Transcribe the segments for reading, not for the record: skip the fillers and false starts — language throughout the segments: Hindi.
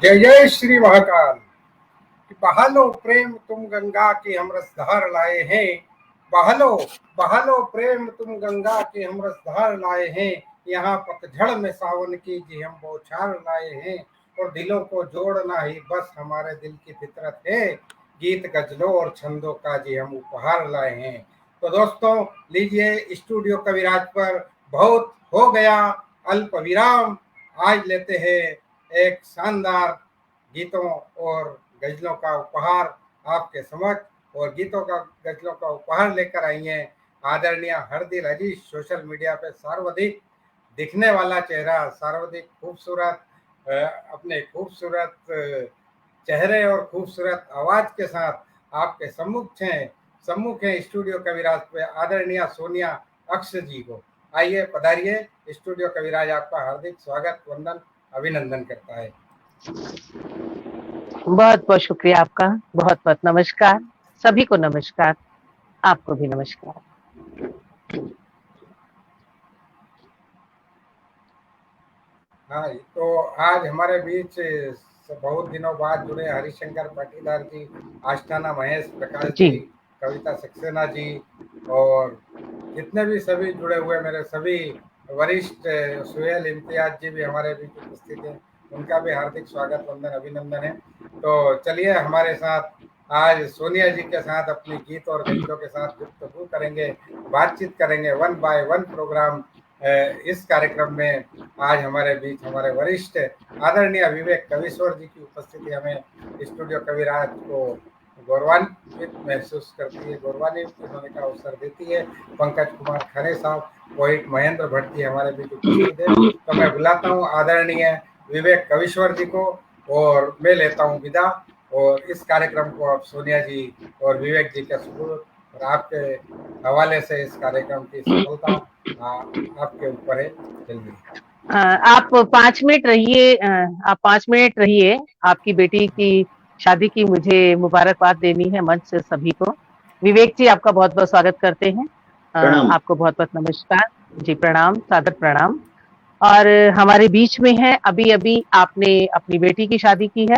जय जय श्री महाकाल। बहालो प्रेम तुम गंगा के हम रसधार लाए हैं। बहालो बहालो प्रेम तुम गंगा के हम रसधार लाए हैं। यहाँ पतझड़ में सावन की जी हम बौछार लाए हैं। और दिलों को जोड़ना ही बस हमारे दिल की फितरत है। गीत गजलों और छंदों का जी हम उपहार लाए हैं। तो दोस्तों, लीजिए स्टूडियो कविराज पर बहुत हो गया अल्प विराम। आज लेते हैं एक शानदार गीतों और गजलों का उपहार आपके समक्ष। और गीतों का गजलों का उपहार लेकर आई हैं आदरणीय हरदिल अजीज, सोशल मीडिया पे सर्वाधिक दिखने वाला चेहरा, सर्वाधिक खूबसूरत, अपने खूबसूरत चेहरे और खूबसूरत आवाज के साथ आपके सम्मुख है स्टूडियो कविराज पे आदरणीय सोनिया अक्ष जी को। आइए, पधारिए। स्टूडियो कविराज आपका हार्दिक स्वागत, वंदन, अभिनंदन करता है। बहुत बहुत शुक्रिया आपका। बहुत बहुत नमस्कार। सभी को नमस्कार। आपको भी नमस्कार। हाँ, तो आज हमारे बीच बहुत दिनों बाद जुड़े हरिशंकर पाटीदार जी, आस्थाना महेश प्रकाश जी, कविता सक्सेना जी और जितने भी सभी जुड़े हुए मेरे सभी वरिष्ठ, सुहेल इम्तियाज जी भी हमारे बीच उपस्थित हैं। उनका भी हार्दिक स्वागत, वंदन, अभिनंदन है। तो चलिए, हमारे साथ आज सोनिया जी के साथ अपनी गीत और गजलों के साथ गुफ्तगू करेंगे, बातचीत करेंगे। 1 बाय 1 प्रोग्राम इस कार्यक्रम में आज हमारे बीच हमारे वरिष्ठ आदरणीय विवेक कविश्वर जी की उपस्थिति हमें स्टूडियो कविराज को गौरवान्वित महसूस करती है, गौरवान्वित होने का अवसर देती है। पंकज कुमार खरे साहब, पोइट महेंद्र भट्ट जी हमारे बीच उपस्थित है। तो मैं बुलाता हूँ आदरणीय विवेक कविश्वर जी को और मैं लेता हूँ विदा। और इस कार्यक्रम को आप सोनिया जी और विवेक जी के सुपुर्द और आपके हवाले से इस कार्यक्रम की सफलता आपके ऊपर है। चलिए, आप 5 मिनट रहिए। आप 5 मिनट रहिए। आपकी बेटी की शादी की मुझे मुबारकबाद देनी है मंच से सभी को। विवेक जी, आपका बहुत बहुत स्वागत करते हैं। आपको बहुत बहुत नमस्कार जी, प्रणाम, सादर प्रणाम। और हमारे बीच में है, अभी अभी आपने अपनी बेटी की शादी की है।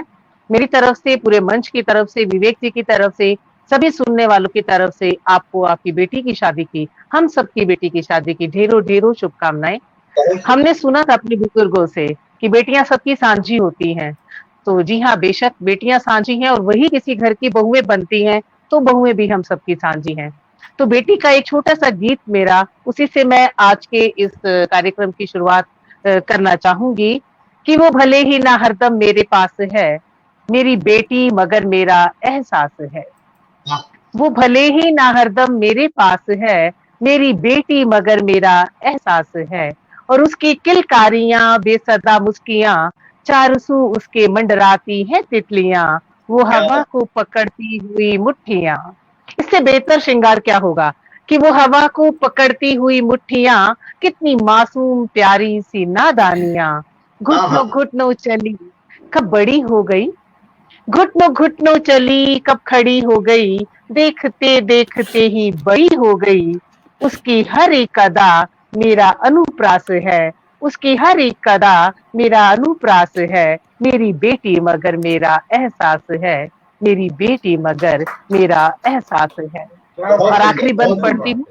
मेरी तरफ से, पूरे मंच की तरफ से, विवेक जी की तरफ से, सभी सुनने वालों की तरफ से आपको आपकी बेटी की शादी की, हम सबकी बेटी की शादी की ढेरों ढेरों शुभकामनाएं। हमने सुना था अपने बुजुर्गों से कि बेटियां सबकी सांझी होती हैं। तो जी हाँ, बेशक बेटियां सांझी हैं और वही किसी घर की बहुएं बनती हैं, तो बहुएं भी हम सबकी सांझी हैं। तो बेटी का एक छोटा सा गीत मेरा, उसी से मैं आज के इस कार्यक्रम की शुरुआत करना चाहूंगी कि वो भले ही ना हरदम मेरे पास है, मेरी बेटी मगर मेरा एहसास है। वो भले ही ना हरदम मेरे पास है, मेरी बेटी मगर मेरा एहसास है। और उसकी किलकारियां, बेसदा मुस्कियां, चारसू उसके मंडराती है तितलियां, वो हवा को पकड़ती हुई मुट्ठियां। इससे बेहतर श्रृंगार क्या होगा कि वो हवा को पकड़ती हुई मुट्ठियां, कितनी मासूम प्यारी सी नादानियां, घुटनों घुटनों चली कब बड़ी हो गई, घुटनों घुटनों चली कब खड़ी हो गई, देखते देखते ही बड़ी हो गई। उसकी हर एक अदा मेरा अनुप्रास है, उसकी हर एक अदा मेरा अनुप्रास है। मेरी बेटी मगर मेरा एहसास है, मेरी बेटी मगर मेरा एहसास है। और आखिरी बंद पढ़ती हूँ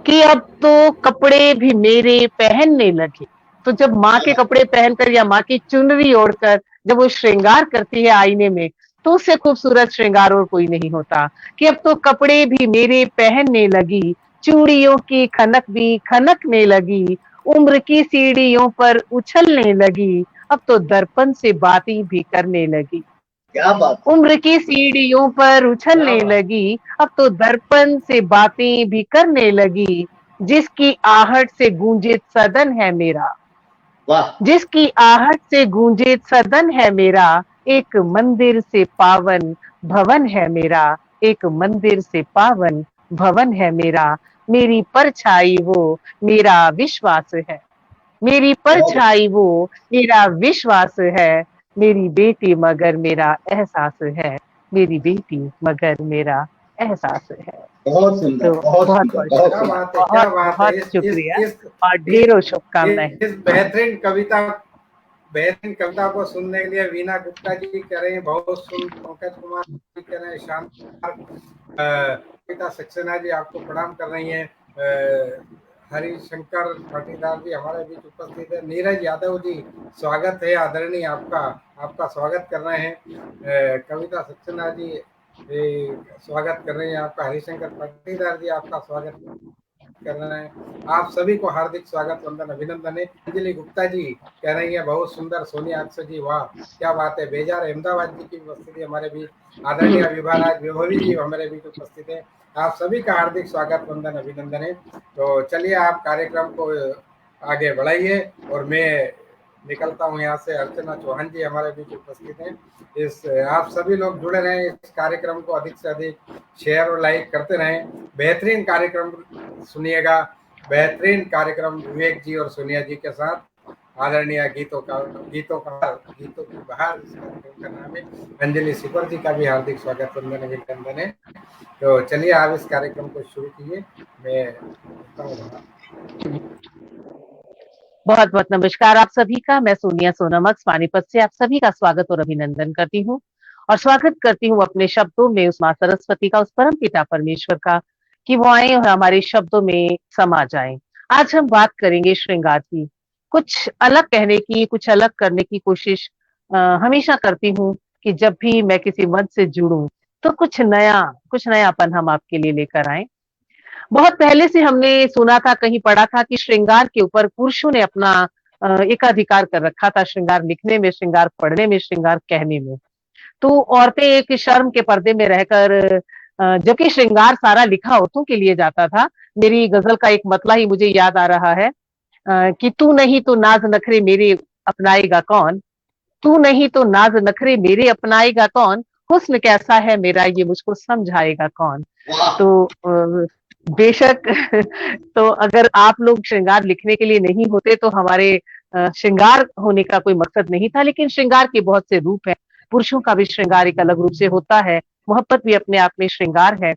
कि अब तो कपड़े भी मेरे पहनने लगे। तो जब माँ के कपड़े पहनकर या माँ की चुनरी ओढ़कर जब वो श्रृंगार करती है आईने में, तो उससे खूबसूरत श्रृंगार और कोई नहीं होता। कि अब तो कपड़े भी मेरे पहनने लगी, चूड़ियों की खनक भी खनकने लगी, उम्र की सीढ़ियों पर उछलने लगी, अब तो दर्पण से बातें भी करने लगी। क्या बात, उम्र की सीढ़ियों पर उछलने लगी, अब तो दर्पण से बातें भी करने लगी। जिसकी आहट से गूंजे सदन है मेरा, वाह, जिसकी आहट से गूंजे सदन है मेरा, एक मंदिर से पावन भवन है मेरा, एक मंदिर से पावन भवन है मेरा। मेरी परछाई वो मेरा विश्वास है, मेरी परछाई वो मेरा विश्वास है। मेरी बेटी मगर मेरा एहसास है, मेरी बेटी मगर मेरा एहसास है। बहुत सुंदर, तो बहुत बहुत सुंदर, बहुत बहुत क्या सुंदर। बात है, क्या बात है। बहुत शुक्रिया और इस ढेरों शुभकामनाएं। इस बेहतरीन कविता बेहतरीन कविता को सुनने के लिए वीना गुप्ता जी कह रहे हैं, बहुत सुन। पंकज कुमार जी कह रहे हैं शानदार। कविता सक्सेना जी आपको प्रणाम कर रही हैं। हरिशंकर पाटीदार जी हमारे बीच उपस्थित है। नीरज यादव जी स्वागत है आदरणीय, आपका स्वागत कर रहे हैं। कविता सक्सेना जी स्वागत कर रहे हैं आपका। हरिशंकर पाटीदार जी आपका स्वागत कर रहे हैं। आप सभी को हार्दिक स्वागत, वंदन, अभिनंदन है। अंजलि गुप्ता जी कह रही है बहुत सुंदर। सोनिया अक्सर जी वाह क्या बात है। बेजार अहमदाबाद जी की उपस्थिति हमारे बीच। आदरणीय विभाराज विभवी जी हमारे बीच उपस्थित है। आप सभी का हार्दिक स्वागत, वंदन, अभिनंदन है। तो चलिए आप कार्यक्रम को आगे बढ़ाइए और मैं निकलता हूँ यहाँ से। अर्चना चौहान जी हमारे बीच उपस्थित हैं। आप सभी लोग जुड़े रहें, इस कार्यक्रम को अधिक से अधिक शेयर और लाइक करते रहें। बेहतरीन कार्यक्रम सुनिएगा, बेहतरीन कार्यक्रम विवेक जी और सोनिया जी के साथ। आदरणीय गीतों की बहार इस कार्यक्रम का नाम है। अंजलि सिपर जी का भी हार्दिक स्वागत, वंदन, अभिनंदन है। तो चलिए आप इस कार्यक्रम को शुरू कीजिए। मैं बहुत बहुत नमस्कार आप सभी का। मैं सोनिया सोनमक्स पानीपत से आप सभी का स्वागत और अभिनंदन करती हूँ, और स्वागत करती हूँ अपने शब्दों में उस मां सरस्वती का, उस परम पिता परमेश्वर का, कि वो आए और हमारे शब्दों में समा जाएं। आज हम बात करेंगे श्रृंगार की। कुछ अलग कहने की, कुछ अलग करने की कोशिश हमेशा करती हूँ कि जब भी मैं किसी मंच से जुड़ूं तो कुछ नयापन हम आपके लिए लेकर आए। बहुत पहले से हमने सुना था, कहीं पढ़ा था कि श्रृंगार के ऊपर पुरुषों ने अपना एकाधिकार कर रखा था, श्रृंगार लिखने में, श्रृंगार पढ़ने में, श्रृंगार कहने में। तो औरतें एक शर्म के पर्दे में रहकर, जबकि श्रृंगार सारा लिखा औरतों के लिए जाता था। मेरी गजल का एक मतला ही मुझे याद आ रहा है कि तू नहीं तो नाज नखरे मेरे अपनाएगा कौन, तू नहीं तो नाज नखरे मेरे अपनाएगा कौन, हुस्न कैसा है मेरा ये मुझको समझाएगा कौन। तो बेशक तो अगर आप लोग श्रृंगार लिखने के लिए नहीं होते तो हमारे श्रृंगार होने का कोई मकसद नहीं था। लेकिन श्रृंगार के बहुत से रूप हैं, पुरुषों का भी श्रृंगार एक अलग रूप से होता है, मोहब्बत भी अपने आप में श्रृंगार है।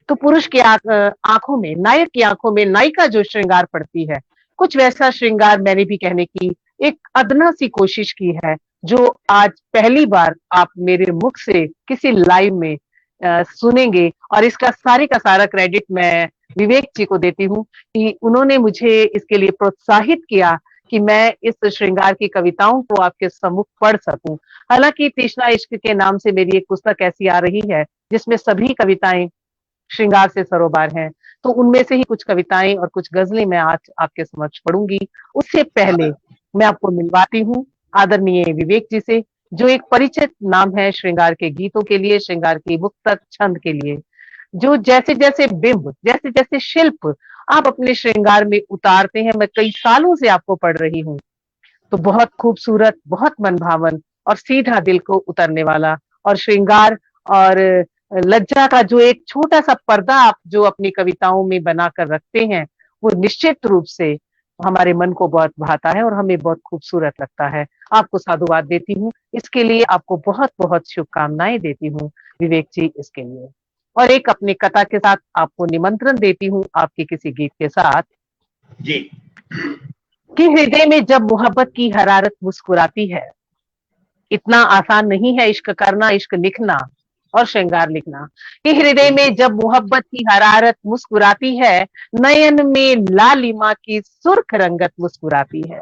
तो पुरुष की आंखों में, नायक की आंखों में नायिका जो श्रृंगार पड़ती है, कुछ वैसा श्रृंगार मैंने भी कहने की एक अदना सी कोशिश की है, जो आज पहली बार आप मेरे मुख से किसी लाइव में सुनेंगे। और इसका सारे का सारा क्रेडिट मैं विवेक जी को देती हूँ कि उन्होंने मुझे इसके लिए प्रोत्साहित किया कि मैं इस श्रृंगार की कविताओं को आपके सम्मुख पढ़ सकूं। हालांकि तृष्णा इश्क के नाम से मेरी एक पुस्तक ऐसी आ रही है जिसमें सभी कविताएं श्रृंगार से सरोबार हैं, तो उनमें से ही कुछ कविताएं और कुछ गजलें मैं आज आपके समक्ष पढ़ूंगी। उससे पहले मैं आपको मिलवाती हूँ आदरणीय विवेक जी से, जो एक परिचित नाम है श्रृंगार के गीतों के लिए, श्रृंगार की मुक्तक छंद के लिए, जो जैसे जैसे बिंब, जैसे जैसे शिल्प आप अपने श्रृंगार में उतारते हैं, मैं कई सालों से आपको पढ़ रही हूँ, तो बहुत खूबसूरत, बहुत मनभावन और सीधा दिल को उतरने वाला, और श्रृंगार और लज्जा का जो एक छोटा सा पर्दा आप जो अपनी कविताओं में बनाकर रखते हैं, वो निश्चित रूप से हमारे मन को बहुत भाता है और हमें बहुत खूबसूरत लगता है। आपको साधुवाद देती हूँ, इसके लिए आपको बहुत बहुत शुभकामनाएं देती हूँ विवेक जी इसके लिए। और एक अपनी कथा के साथ आपको निमंत्रण देती हूँ आपके किसी गीत के साथ जी, कि हृदय में जब मोहब्बत की हरारत मुस्कुराती है, इतना आसान नहीं है इश्क करना, इश्क लिखना और श्रृंगार लिखना। कि हृदय में जब मोहब्बत की हरारत मुस्कुराती है, नयन में लालिमा की सुर्ख रंगत मुस्कुराती है।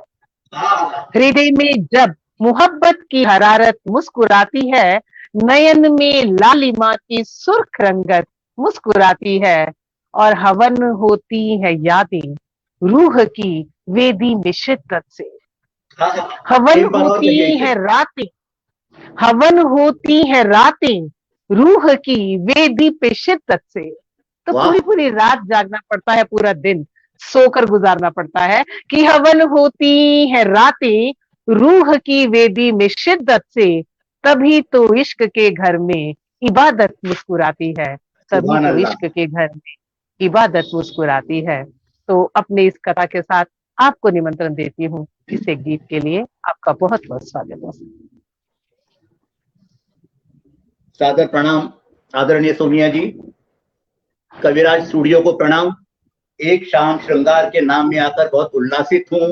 हृदय में जब मोहब्बत की हरारत मुस्कुराती है, नयन में लालिमा की सुर्ख रंगत मुस्कुराती है, और हवन होती है यादें रूह की वेदी में शिद्दत से। हवन होती है रातें, हवन होती है रातें रूह की वेदी पे शिद्दत से। तो पूरी पूरी रात जागना पड़ता है, पूरा दिन सोकर गुजारना पड़ता है कि हवन होती है रातें रूह की वेदी में शिद्दत से, तभी तो इश्क के घर में इबादत मुस्कुराती है, तभी तो इश्क के घर में इबादत मुस्कुराती है। तो अपने इस कथा के साथ आपको निमंत्रण देती हूँ इस एक गीत के लिए। आपका बहुत बहुत स्वागत है। सादर प्रणाम आदरणीय सोनिया जी, कविराज स्टूडियो को प्रणाम। एक शाम श्रृंगार के नाम में आकर बहुत उल्लासित हूँ,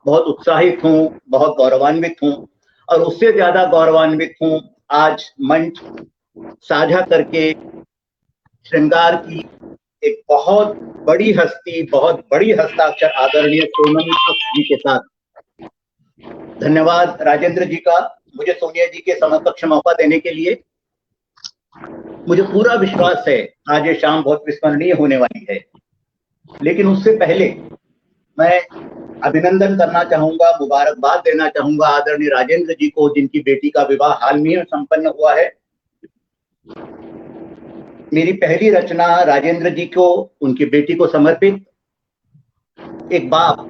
बहुत उत्साहित हूँ, बहुत गौरवान्वित हूँ और उससे ज्यादा गौरवान्वित हूँ आज मंच साझा करके श्रृंगार की एक बहुत बड़ी हस्ती, बहुत बड़ी हस्ताक्षर आदरणीय सोनम जी के साथ। धन्यवाद राजेंद्र जी का मुझे सोनिया जी के समकक्ष मौका देने के लिए। मुझे पूरा विश्वास है आज ये शाम बहुत विस्मरणीय होने वाली है, लेकिन उससे पहले मैं अभिनंदन करना चाहूंगा, मुबारकबाद देना चाहूंगा आदरणीय राजेंद्र जी को, जिनकी बेटी का विवाह हाल में संपन्न हुआ है। मेरी पहली रचना राजेंद्र जी को, उनकी बेटी को समर्पित। एक बाप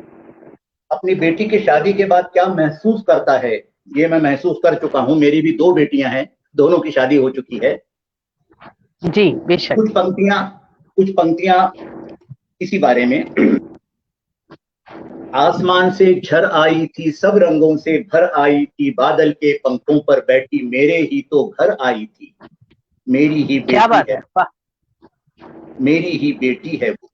अपनी बेटी की शादी के बाद क्या महसूस करता है, ये मैं महसूस कर चुका हूं। मेरी भी 2 बेटियां हैं, दोनों की शादी हो चुकी है। जी बेशक। कुछ पंक्तियां इसी बारे में। आसमान से झर आई थी, सब रंगों से भर आई थी, बादल के पंखों पर बैठी मेरे ही तो घर आई थी। मेरी ही क्या बेटी बात है, मेरी ही बेटी है वो।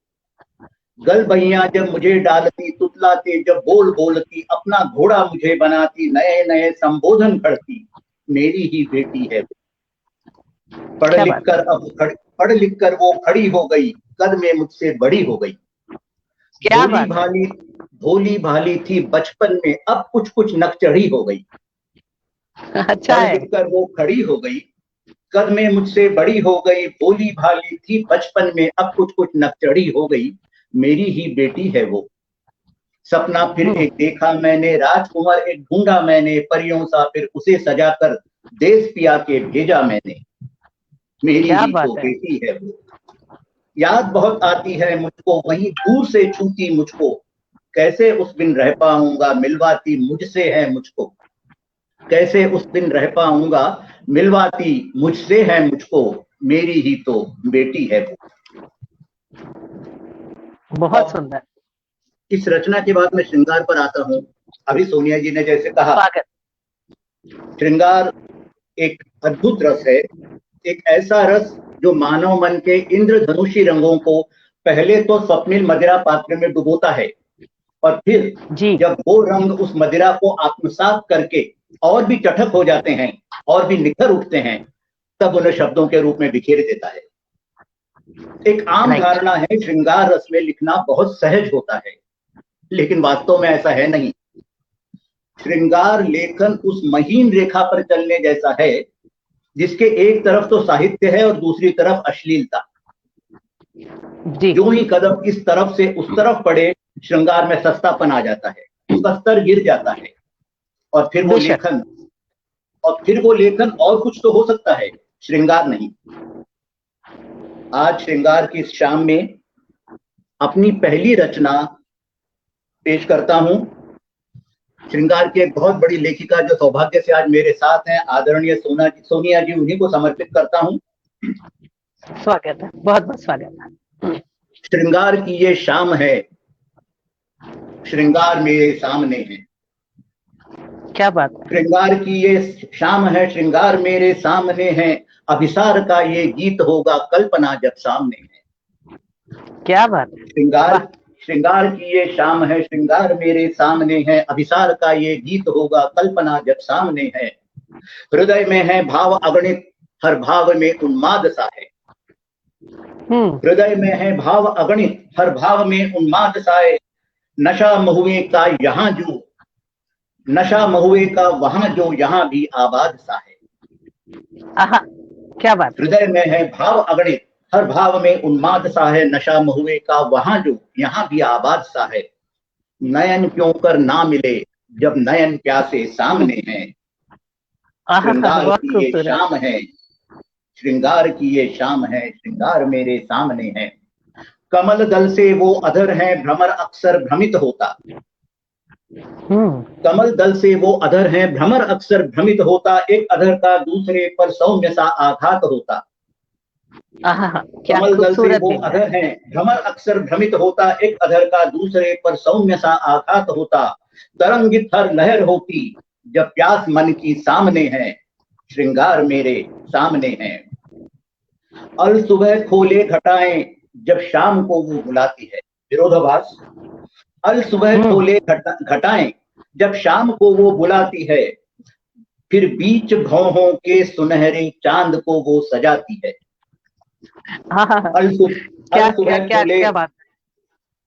गल बहियां जब मुझे डालती, तुतलाते जब बोल बोलती, अपना घोड़ा मुझे बनाती, नए नए संबोधन करती, मेरी ही बेटी है वो। पढ़ लिख कर वो खड़ी हो गई, कद में मुझसे बड़ी हो गई। क्या बात है। भोली भाली थी बचपन में, अब कुछ कुछ नकचढ़ी हो गई। अच्छा है। पढ़ लिख कर वो खड़ी हो गई, कद में मुझसे बड़ी हो गई, भोली भाली थी बचपन में, अब कुछ कुछ नकचढ़ी हो गई, मेरी ही बेटी है वो। सपना फिर एक देखा मैंने, राजकुमार एक ढूंढा मैंने, परियों सा फिर उसे सजाकर देश पिया के भेजा मैंने, मेरी ही तो बेटी है वो। याद बहुत आती है मुझको, वही दूर से छूती मुझको, कैसे उस दिन रह पाऊंगा, मिलवाती मुझसे है मुझको, कैसे उस दिन रह पाऊंगा, मिलवाती मुझसे है मुझको, मेरी ही तो बेटी है वो। बहुत सुंदर। इस रचना के बाद मैं श्रृंगार पर आता हूँ। अभी सोनिया जी ने जैसे कहा, श्रृंगार एक अद्भुत रस है, एक ऐसा रस जो मानव मन के इंद्रधनुषी रंगों को पहले तो स्वप्निल मदिरा पात्र में डुबोता है और फिर जब वो रंग उस मदिरा को आत्मसात करके और भी चटक हो जाते हैं और भी निखर उठते हैं, तब उन्हें शब्दों के रूप में बिखेर देता है। एक आम धारणा है श्रृंगार रस में लिखना बहुत सहज होता है, लेकिन वास्तव में ऐसा है नहीं। श्रृंगार लेखन उस महीन रेखा पर चलने जैसा है जिसके एक तरफ तो साहित्य है और दूसरी तरफ अश्लीलता। जो ही कदम इस तरफ से उस तरफ पड़े, श्रृंगार में सस्तापन आ जाता है, उसका स्तर गिर जाता है और फिर वो लेखन और कुछ तो हो सकता है, श्रृंगार नहीं। आज श्रृंगार की इस शाम में अपनी पहली रचना पेश करता हूं। श्रृंगार की एक बहुत बड़ी लेखिका जो सौभाग्य से आज मेरे साथ हैं, आदरणीय सोनिया जी, उन्हीं को समर्पित करता हूं। स्वागत है, बहुत बहुत स्वागत है। श्रृंगार की ये शाम है, श्रृंगार मेरे सामने है। क्या बात है। श्रृंगार की ये शाम है, श्रृंगार मेरे सामने है, अभिसार का ये गीत होगा, कल्पना जब सामने है। क्या बात है। श्रृंगार की ये शाम है, श्रृंगार मेरे सामने है, अभिसार का ये गीत होगा, कल्पना जब सामने है। हृदय में है भाव अगणित, हर भाव में उन्माद सा है। हृदय में है भाव अगणित, हर भाव में उन्माद सा है। नशा महुए का यहाँ जो, नशा महुए का वहां जो, यहाँ भी आबाद सा है। क्या बात। हृदय में है भाव अगणित, हर भाव में उन्माद सा है। नशा महुए का वहां जो, यहाँ भी आबाद सा है। नयन क्यों कर ना मिले, जब नयन प्यासे सामने हैं। श्रृंगार की ये शाम है, श्रृंगार की ये शाम है, श्रृंगार मेरे सामने है। कमल दल से वो अधर है, भ्रमर अक्सर भ्रमित होता। कमल दल से वो अधर है, भ्रमर अक्सर भ्रमित होता। एक अधर का दूसरे पर सौम्य सा आघात होता। कमल दल से वो अधर है, भ्रमर अक्सर भ्रमित होता। एक अधर का दूसरे पर सौम्य सा आघात होता। तरंगित हर लहर होती, जब प्यास मन की सामने है। श्रृंगार मेरे सामने है। अल सुबह खोले घटाएं, जब शाम को वो बुलाती है। विरोधाभास। अल सुबह खोले घटाएं जब शाम को वो बुलाती है, फिर बीच भौहों के सुनहरे चांद को वो सजाती है।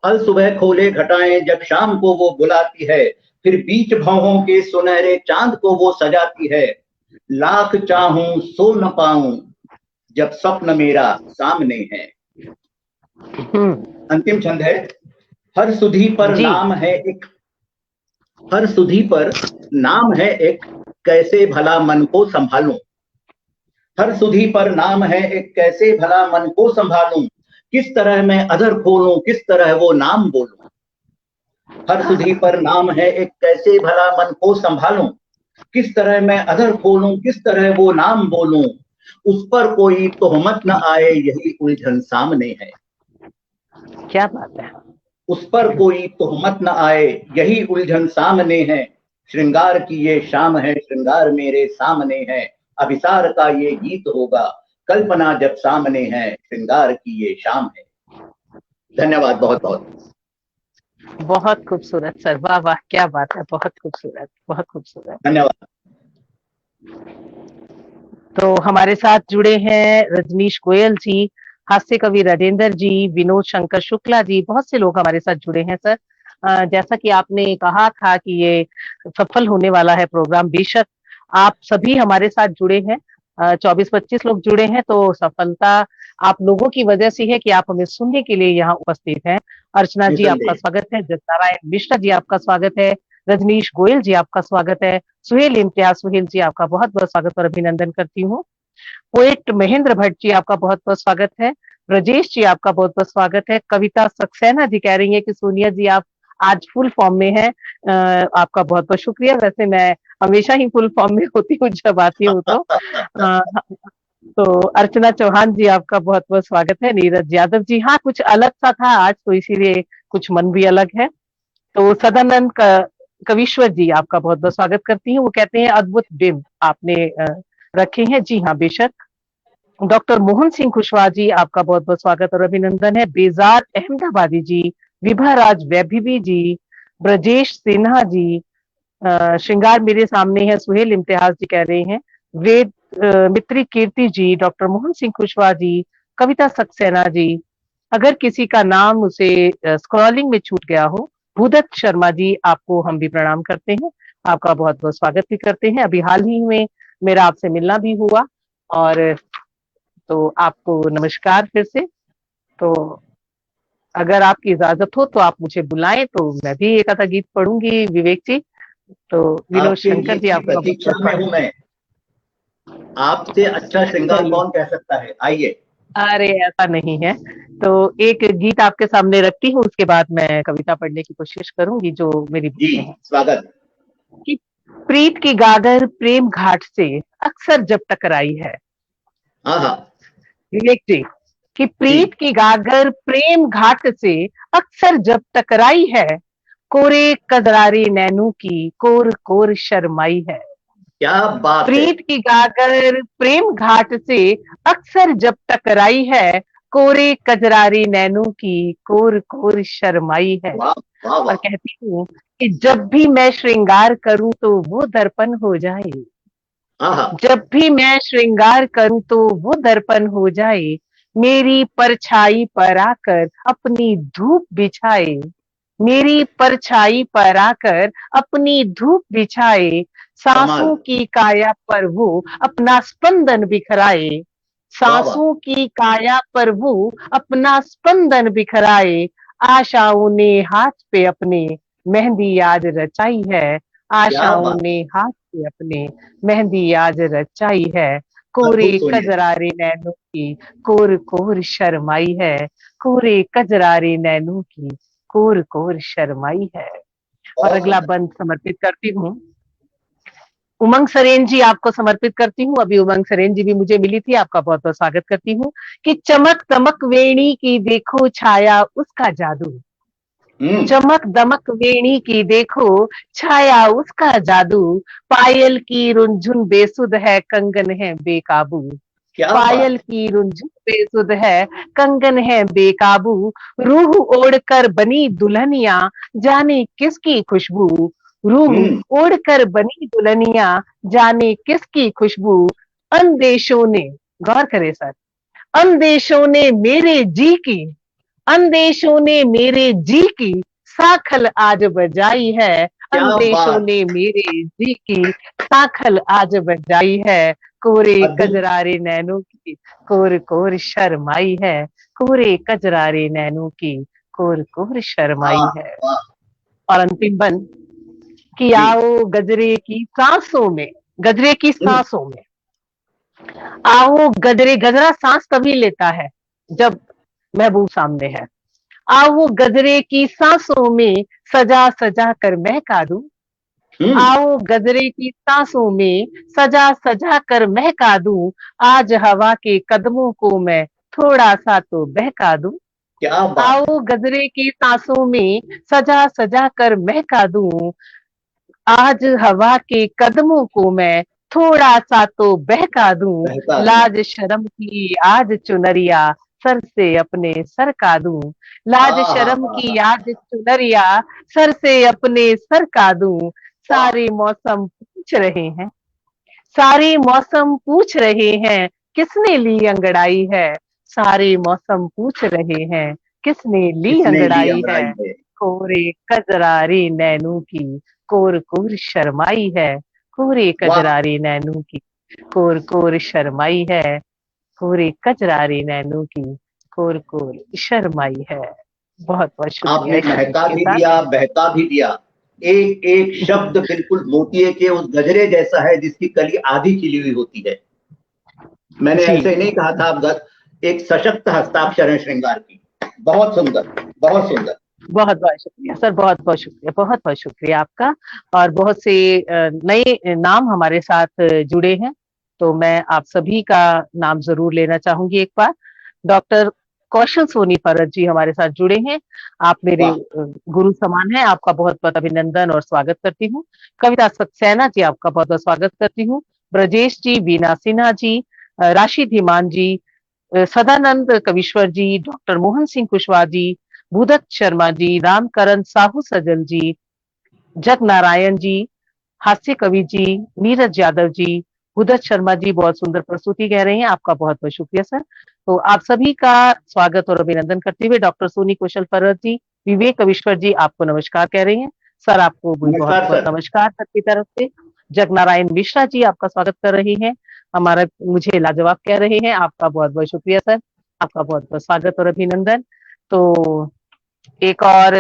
अल सुबह खोले घटाएं जब शाम को वो बुलाती है, फिर बीच भौहों के सुनहरे चांद को वो सजाती है। लाख चाहूं सो न पाऊं जब स्वप्न मेरा सामने है। अंतिम छंद है। हर सुधी पर नाम है एक, हर सुधी पर नाम है एक, कैसे भला मन को संभालूं। हर सुधी पर नाम है एक, कैसे भला मन को संभालूं। किस तरह मैं अधर खोलूं, किस तरह वो नाम बोलूं। हर सुधी पर नाम है एक, कैसे भला मन को संभालूं। किस तरह मैं अधर खोलूं, किस तरह वो नाम बोलूं। उस पर कोई तोहमत न आए, यही उलझन सामने है। क्या बात है। उस पर कोई तोहमत न आए, यही उलझन सामने है। श्रृंगार की ये शाम है, श्रृंगार मेरे सामने है। अभिसार का ये गीत होगा, कल्पना जब सामने है। श्रृंगार की ये शाम है। धन्यवाद बहुत बहुत। बहुत खूबसूरत सर, वाह वाह, क्या बात है, बहुत खूबसूरत, बहुत खूबसूरत। धन्यवाद। तो हमारे साथ जुड़े हैं रजनीश गोयल जी, हास्य कवि राजेंद्र जी, विनोद शंकर शुक्ला जी, बहुत से लोग हमारे साथ जुड़े हैं सर। जैसा कि आपने कहा था कि ये सफल होने वाला है प्रोग्राम, बेशक आप सभी हमारे साथ जुड़े हैं, 24-25 लोग जुड़े हैं, तो सफलता आप लोगों की वजह से है कि आप हमें सुनने के लिए यहाँ उपस्थित हैं। अर्चना जी आपका स्वागत है, जसनारायण मिश्रा जी आपका स्वागत है, रजनीश गोयल जी आपका स्वागत है, सुहेल इम्तियाज सुहेल जी आपका बहुत बहुत स्वागत और अभिनंदन करती हूँ। पोएट महेंद्र भट्ट जी आपका बहुत बहुत स्वागत है, ब्रजेश जी आपका बहुत बहुत स्वागत है, कविता सक्सेना जी कह रही है कि सोनिया जी आप आज फुल फॉर्म में हैं, आपका बहुत बहुत शुक्रिया। वैसे मैं हमेशा ही फुल फॉर्म में होती हूँ जब आती हूँ तो अर्चना चौहान जी आपका बहुत बहुत स्वागत है, नीरज यादव जी, हाँ कुछ अलग सा था आज तो इसीलिए कुछ मन भी अलग है। तो सदानंद कविश्वर जी आपका बहुत बहुत स्वागत करती हूँ, वो कहते हैं अद्भुत बिंब आपने रखे हैं, जी हाँ बेशक। डॉक्टर मोहन सिंह कुशवाहा जी आपका बहुत बहुत स्वागत और अभिनंदन है। बेजार अहमदाबादी जी, विभा राज वैभवी जी, ब्रजेश सिन्हा जी, श्रृंगार मेरे सामने है, सुहेल इम्तियाज जी कह रहे हैं, वेद मित्री कीर्ति जी, डॉक्टर मोहन सिंह कुशवाहा जी, कविता सक्सेना जी, अगर किसी का नाम उसे स्क्रॉलिंग में छूट गया हो, भूदत्त शर्मा जी आपको हम भी प्रणाम करते हैं, आपका बहुत बहुत स्वागत भी करते हैं। अभी हाल ही में मेरा आपसे मिलना भी हुआ और तो आपको नमस्कार फिर से। तो अगर आपकी इजाजत हो तो आप मुझे बुलाएं तो मैं भी एक आधा गीत पढ़ूंगी विवेक जी। तो विनोद शंकर जी आपका प्रतीक्षा में हूं मैं, आपसे अच्छा श्रृंगार कौन कह सकता है, आइए। अरे ऐसा नहीं है, तो एक गीत आपके सामने रखती हूँ, उसके बाद मैं कविता पढ़ने की कोशिश करूंगी जो मेरी बुक में है। स्वागत। कि प्रीत की गागर प्रेम घाट से अक्सर जब टकराई है, विवेक जी, कि प्रीत की गागर प्रेम घाट से अक्सर जब टकराई है, कोरे कजरारे नैनों की कोर कोर शर्माई है। क्या बात। प्रीत की गागर प्रेम घाट से अक्सर जब टकराई है, कोरे कजरारे नैनों की कोर कोर शर्माई है। और कहती हूँ कि जब भी मैं श्रृंगार करूं तो वो दर्पण हो जाए, जब भी मैं श्रृंगार करूं तो वो दर्पण हो जाए, मेरी परछाई पर आकर अपनी धूप बिछाए, मेरी परछाई पर आकर अपनी धूप बिछाए, सांसों की काया पर वो अपना स्पंदन बिखराए, सांसों की काया पर वो अपना स्पंदन बिखराए, आशाओं ने हाथ पे अपने मेहंदी आज रचाई है, आशाओं ने हाथ पे अपने मेहंदी आज रचाई है, कोरे कजरारे नैनों की कोर कोर शर्माई है, कोरे कजरारे नैनों की कोर कोर शर्माई है। और अगला बंद समर्पित करती हूँ उमंग सरेन जी, आपको समर्पित करती हूँ। अभी उमंग सरेन जी भी मुझे मिली थी, आपका बहुत बहुत स्वागत करती हूँ। कि चमक दमक वेणी की देखो छाया उसका जादू, चमक दमक वेणी की देखो छाया उसका जादू, पायल की रुंझुन बेसुध है कंगन है बेकाबू, क्या पायल की रुंझुन बेसुध है, कंगन है बेकाबू, रूह ओढ़कर बनी दुल्हनिया, जाने किसकी खुशबू। रूह ओढ़कर बनी दुल्हनिया, जाने किसकी खुशबू। अंदेशों ने, गौर करे सर, अंदेशों ने मेरे जी की, अंदेशों ने मेरे जी की साखल आज बजाई है। अंदेशों ने मेरे जी की साखल आज बजाई है। कोरे कजरारे नैनों की कोर कोर शर्माई है। कोरे कजरारे नैनों की कोर कोर शर्माई है। और अंतिम बंद कि आओ गजरे की सांसों में, गजरे की सांसों में आओ गजरे, गजरा सांस तभी लेता है जब महबूब सामने है। आओ गजरे की सांसों में सजा सजा कर महका दूं। आओ गजरे की सांसों में सजा सजा कर महका दूं। आज हवा के कदमों को मैं थोड़ा सा तो बहका दूं। आओ गजरे की सांसों में सजा सजा कर महका दूं। आज हवा के कदमों को मैं थोड़ा सा तो बहका दूं। लाज शर्म की आज चुनरिया सर से अपने सर का दूं। लाज शर्म की आज चुनरिया सर से अपने सर का दूं। सारे मौसम पूछ रहे हैं, सारे मौसम पूछ रहे हैं, किसने ली अंगड़ाई है। सारे मौसम पूछ रहे हैं, किसने ली अंगड़ाई है। कोरे कजरारे नैनों की कोर कोर शर्माई है। कोरे कजरारे नैनों की कोर कोर शर्माई है। कोरे कजरारे नैनों की कोर कोर शर्माई है। बहुत बहुत शुक्रिया। आपने महका भी दिया, बहका भी दिया। एक एक शब्द बिल्कुल मोतिये के उस गजरे जैसा है जिसकी कली आधी खिली हुई होती है। मैंने ऐसे नहीं कहा था, आप एक सशक्त हस्ताक्षर है श्रृंगार की। बहुत सुंदर, बहुत सुंदर। बहुत बहुत शुक्रिया सर, बहुत बहुत शुक्रिया, बहुत बहुत शुक्रिया आपका। और बहुत से नए नाम हमारे साथ जुड़े हैं, तो मैं आप सभी का नाम जरूर लेना चाहूंगी एक बार। डॉक्टर कौशल सोनी परत जी हमारे साथ जुड़े हैं। आप मेरे गुरु समान हैं, आपका बहुत बहुत अभिनंदन और स्वागत करती हूँ। कविता सक्सेना जी, आपका बहुत बहुत स्वागत करती हूँ। ब्रजेश जी, वीना सिन्हा जी, राशि धीमान जी, सदानंद कविश्वर जी, डॉक्टर मोहन सिंह कुशवाहा जी, भूदत्त शर्मा जी, रामकरण साहू सजल जी, जग नारायण जी, हास्य कवि जी, नीरज यादव जी, भूदत्त शर्मा जी बहुत सुंदर प्रस्तुति कह रहे हैं, आपका बहुत बहुत शुक्रिया सर। तो आप सभी का स्वागत और अभिनंदन करते हुए डॉक्टर सोनी कौशल परत जी, विवेक कविश्वर जी आपको नमस्कार कह रहे हैं। सर आपको बहुत बहुत नमस्कार सबकी तरफ से। जग नारायण मिश्रा जी आपका स्वागत कर रही हैं, हमारा मुझे लाजवाब कह रहे हैं, आपका बहुत बहुत शुक्रिया सर, आपका बहुत बहुत स्वागत और अभिनंदन। तो एक और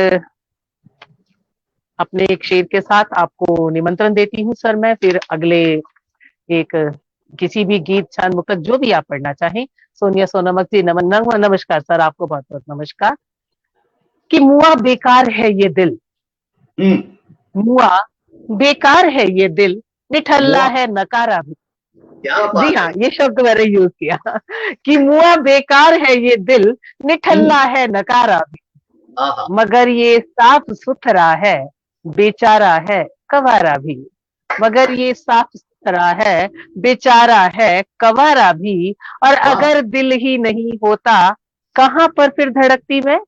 अपने एक शेर के साथ आपको निमंत्रण देती हूँ सर मैं, फिर अगले एक किसी भी गीत, छंद, मुक्तक जो भी आप पढ़ना चाहें। सोनिया सोनामक जी नमस्कार सर, आपको बहुत बहुत नमस्कार। कि मुआ बेकार है ये दिल, मुआ बेकार है ये दिल, निठल्ला है नकारा भी। जी हाँ, ये शब्द मैंने यूज किया कि मुआ बेकार है ये दिल, निठल्ला है नकारा भी, मगर ये साफ सुथरा है, बेचारा है कवारा भी। मगर ये साफ सुथरा है, बेचारा है कवारा भी। और अगर दिल ही नहीं होता, कहाँ पर फिर धड़कती मैं।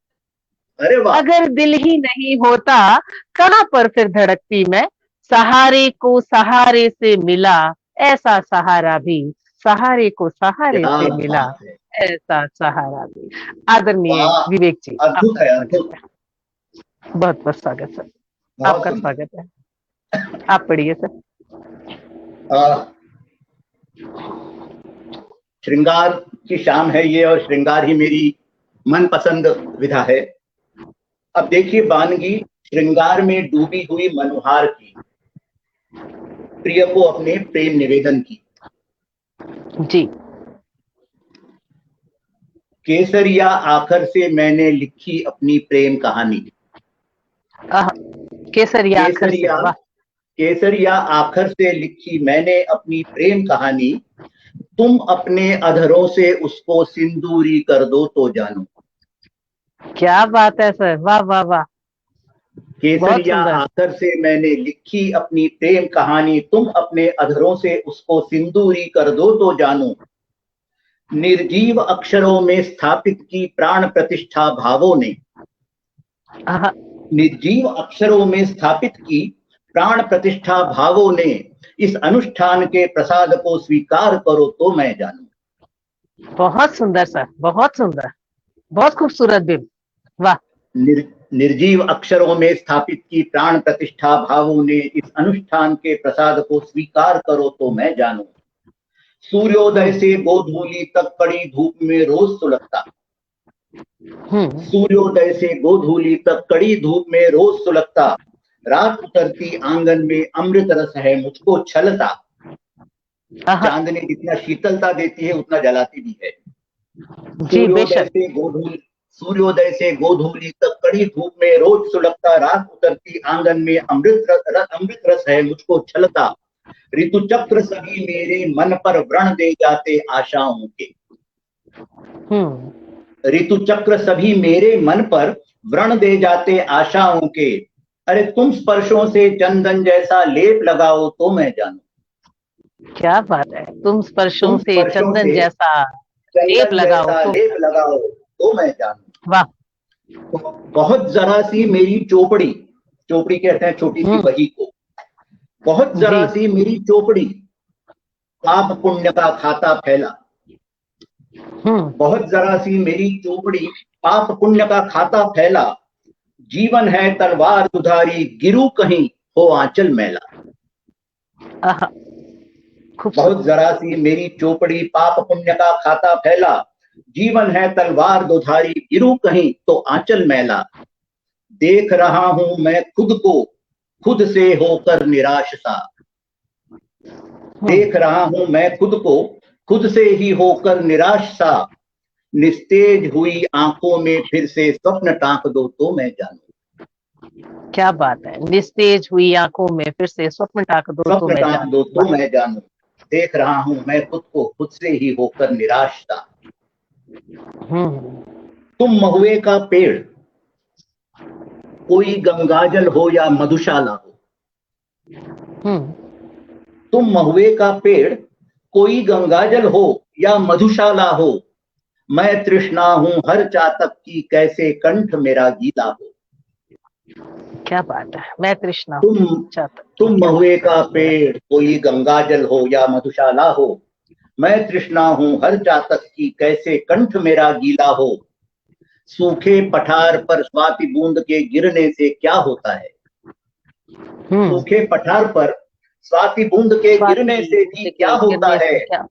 अगर दिल ही नहीं होता, कहाँ पर फिर धड़कती मैं। सहारे को सहारे से मिला, ऐसा सहारा भी, सहारे को सहारे से मिला, ऐसा सहारा भी। आदरणीय विवेक जी, बहुत बहुत स्वागत सर, आपका स्वागत है। आप पढ़िए सर। श्रृंगार की शाम है ये, और श्रृंगार ही मेरी मनपसंद विधा है। अब देखिए वानगी श्रृंगार में डूबी हुई मनोहार की, प्रिय को अपने प्रेम निवेदन की। जी। केसरिया आखर से मैंने लिखी अपनी प्रेम कहानी। केसरिया आखर से लिखी मैंने अपनी प्रेम कहानी, तुम अपने अधरों से उसको सिंदूरी कर दो तो जानो। क्या बात है सर, वाह वाह वाह। केसरिया आखर से मैंने लिखी अपनी प्रेम कहानी, तुम अपने अधरों से उसको सिंदूरी कर दो तो जानो। निर्जीव अक्षरों में स्थापित की प्राण प्रतिष्ठा भावों ने, निर्जीव अक्षरों में स्थापित की प्राण प्रतिष्ठा भावों ने इस अनुष्ठान के प्रसाद को स्वीकार करो तो मैं जानूं। बहुत सुंदर सर, बहुत सुंदर, बहुत खूबसूरत बिंब, वाह। निर्जीव अक्षरों में स्थापित की प्राण प्रतिष्ठा भावों ने इस अनुष्ठान के प्रसाद को स्वीकार करो तो मैं जानूं। सूर्योदय से गोधूली तक कड़ी धूप में रोज सुलगता, सूर्योदय से गोधूली तक कड़ी धूप में रोज सुलगता, रात उतरती आंगन में अमृत रस है मुझको छलता। चांदनी जितना शीतलता देती है उतना जलाती भी है। सूर्योदय से गोधूली तक कड़ी धूप में रोज सुलगता, रात उतरती आंगन में अमृत रस है मुझको छलता। ऋतु चक्र सभी मेरे मन पर व्रण दे जाते आशाओं के, ऋतु चक्र सभी मेरे मन पर व्रण दे जाते आशाओं के। अरे तुम स्पर्शों से चंदन जैसा लेप लगाओ तो मैं जानूं। क्या बात है, तुम स्पर्शों से चंदन जैसा लेप लगाओ तो मैं जानूं। वाह। बहुत जरा सी मेरी चोपड़ी, चोपड़ी कहते हैं छोटी सी बही को, बहुत जरा सी मेरी चोपड़ी पाप पुण्य का खाता फैला, बहुत जरा सी मेरी चोपड़ी पाप पुण्य का खाता फैला। जीवन है तलवार दुधारी गिरू कहीं हो आंचल मैला। बहुत जरा सी मेरी चोपड़ी पाप पुण्य का खाता फैला, जीवन है तलवार दुधारी गिरू कहीं तो आंचल मैला। देख रहा हूं मैं खुद को खुद से होकर निराश सा, देख रहा हूं मैं खुद को खुद से ही होकर निराश सा। निस्तेज हुई आंखों में फिर से स्वप्न टांक दो तो मैं जानूं। क्या बात है, निस्तेज हुई आंखों में फिर से स्वप्न टांक दो तो मैं जानूं। देख रहा हूं मैं खुद को खुद से ही होकर निराश था। तुम महुए का पेड़ कोई गंगाजल हो या मधुशाला हो, तुम महुए का पेड़ कोई गंगाजल हो या मधुशाला हो। मैं तृष्णा हूं हर चातक की कैसे कंठ मेरा गीला हो। क्या बात है, मैं तृष्णा तुम महुए का पेड़ कोई गंगाजल हो या मधुशाला हो। मैं तृष्णा हूं हर चातक की कैसे कंठ मेरा गीला हो। सूखे पठार पर स्वाति बूंद के गिरने से क्या होता है, सूखे पठार पर स्वाति बूंद के गिरने से भी क्या होता है।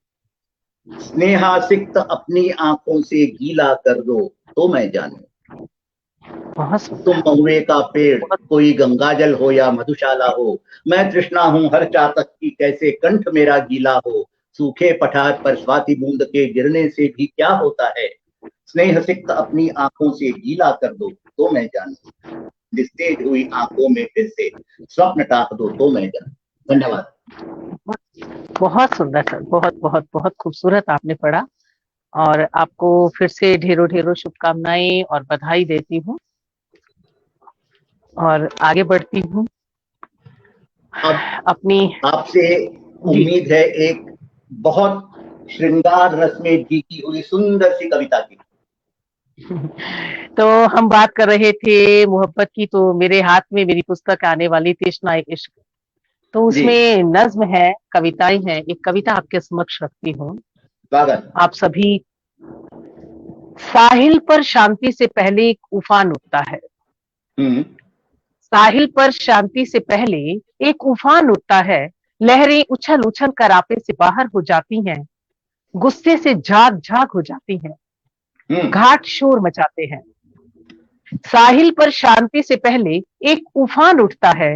स्नेहासिक्त अपनी आंखों से गीला कर दो तो मैं जानूं। तुम महुए का पेड़ कोई गंगाजल हो या मधुशाला हो। मैं तृष्णा हूं हर चातक की कैसे कंठ मेरा गीला हो। सूखे पठार पर स्वाति बूंद के गिरने से भी क्या होता है। स्नेह सिक्त अपनी आंखों से गीला कर दो तो मैं जानूं। निस्तेज हुई आंखों में फिर से स्वप्न टाक दो तो मैं जानूं। धन्यवाद। बहुत सुंदर सर, बहुत बहुत बहुत खूबसूरत आपने पढ़ा और आपको फिर से ढेरों ढेरों शुभकामनाएं और बधाई देती हूँ और आगे बढ़ती हूँ अपनी। आपसे उम्मीद है एक बहुत श्रृंगार रस में जीती हुई सुंदर सी कविता की। तो हम बात कर रहे थे मोहब्बत की, तो मेरे हाथ में मेरी पुस्तक आने वाली तृष्णा इश्क, तो उसमें नज्म है, कविताएं हैं। एक कविता आपके समक्ष रखती हूँ। आप सभी। साहिल पर शांति से पहले एक उफान उठता है, साहिल पर शांति से पहले एक उफान उठता है। लहरें उछल उछल कर आपे से बाहर हो जाती हैं, गुस्से से झाग झाग हो जाती हैं, घाट शोर मचाते हैं। साहिल पर शांति से पहले एक उफान उठता है,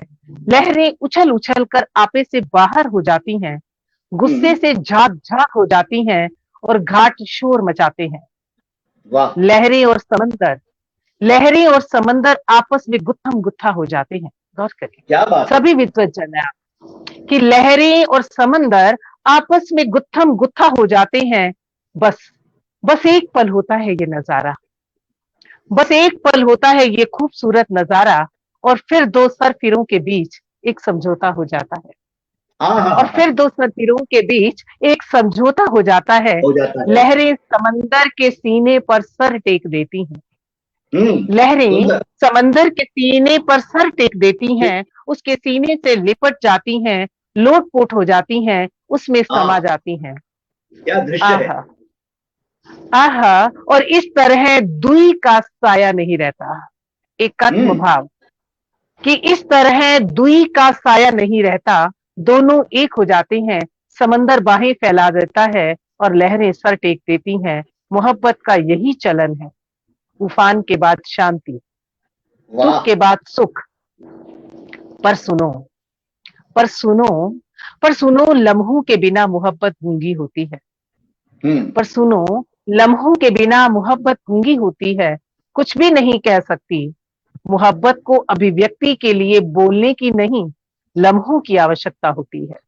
लहरें उछल उछल कर आपे से बाहर हो जाती हैं, गुस्से से झाग झाग हो जाती हैं और घाट शोर मचाते हैं। लहरें और समंदर आपस में गुत्थम गुत्था हो जाते हैं। गौर करिए, क्या बात, सभी विद्वज्जन है कि लहरें और समंदर आपस में गुत्थम गुत्था हो जाते हैं। बस एक पल होता है ये नजारा, बस एक पल होता है ये खूबसूरत नजारा, और फिर दो सरफिरों के बीच एक समझौता हो जाता है। और फिर दो तीरों के बीच एक समझौता हो जाता है। लहरें समंदर के सीने पर सर टेक देती हैं। लहरें समंदर के सीने पर सर टेक देती हैं, उसके सीने से लिपट जाती हैं, लोटपोट हो जाती हैं, उसमें समा जाती हैं। क्या दृश्य है। आहा, और इस तरह दुई का साया नहीं रहता। एकात्म भाव कि इस तरह दुई का साया नहीं रहता, दोनों एक हो जाते हैं। समंदर बाहें फैला देता है और लहरें सर टेक देती हैं। मोहब्बत का यही चलन है। तूफान के बाद शांति, दुख के बाद सुख। पर सुनो, पर सुनो, पर सुनो, लम्हों के बिना मोहब्बत गूंगी होती है। पर सुनो, लम्हों के बिना मोहब्बत गूंगी होती है, कुछ भी नहीं कह सकती। मोहब्बत को अभिव्यक्ति के लिए बोलने की नहीं, लम्हों की आवश्यकता होती है।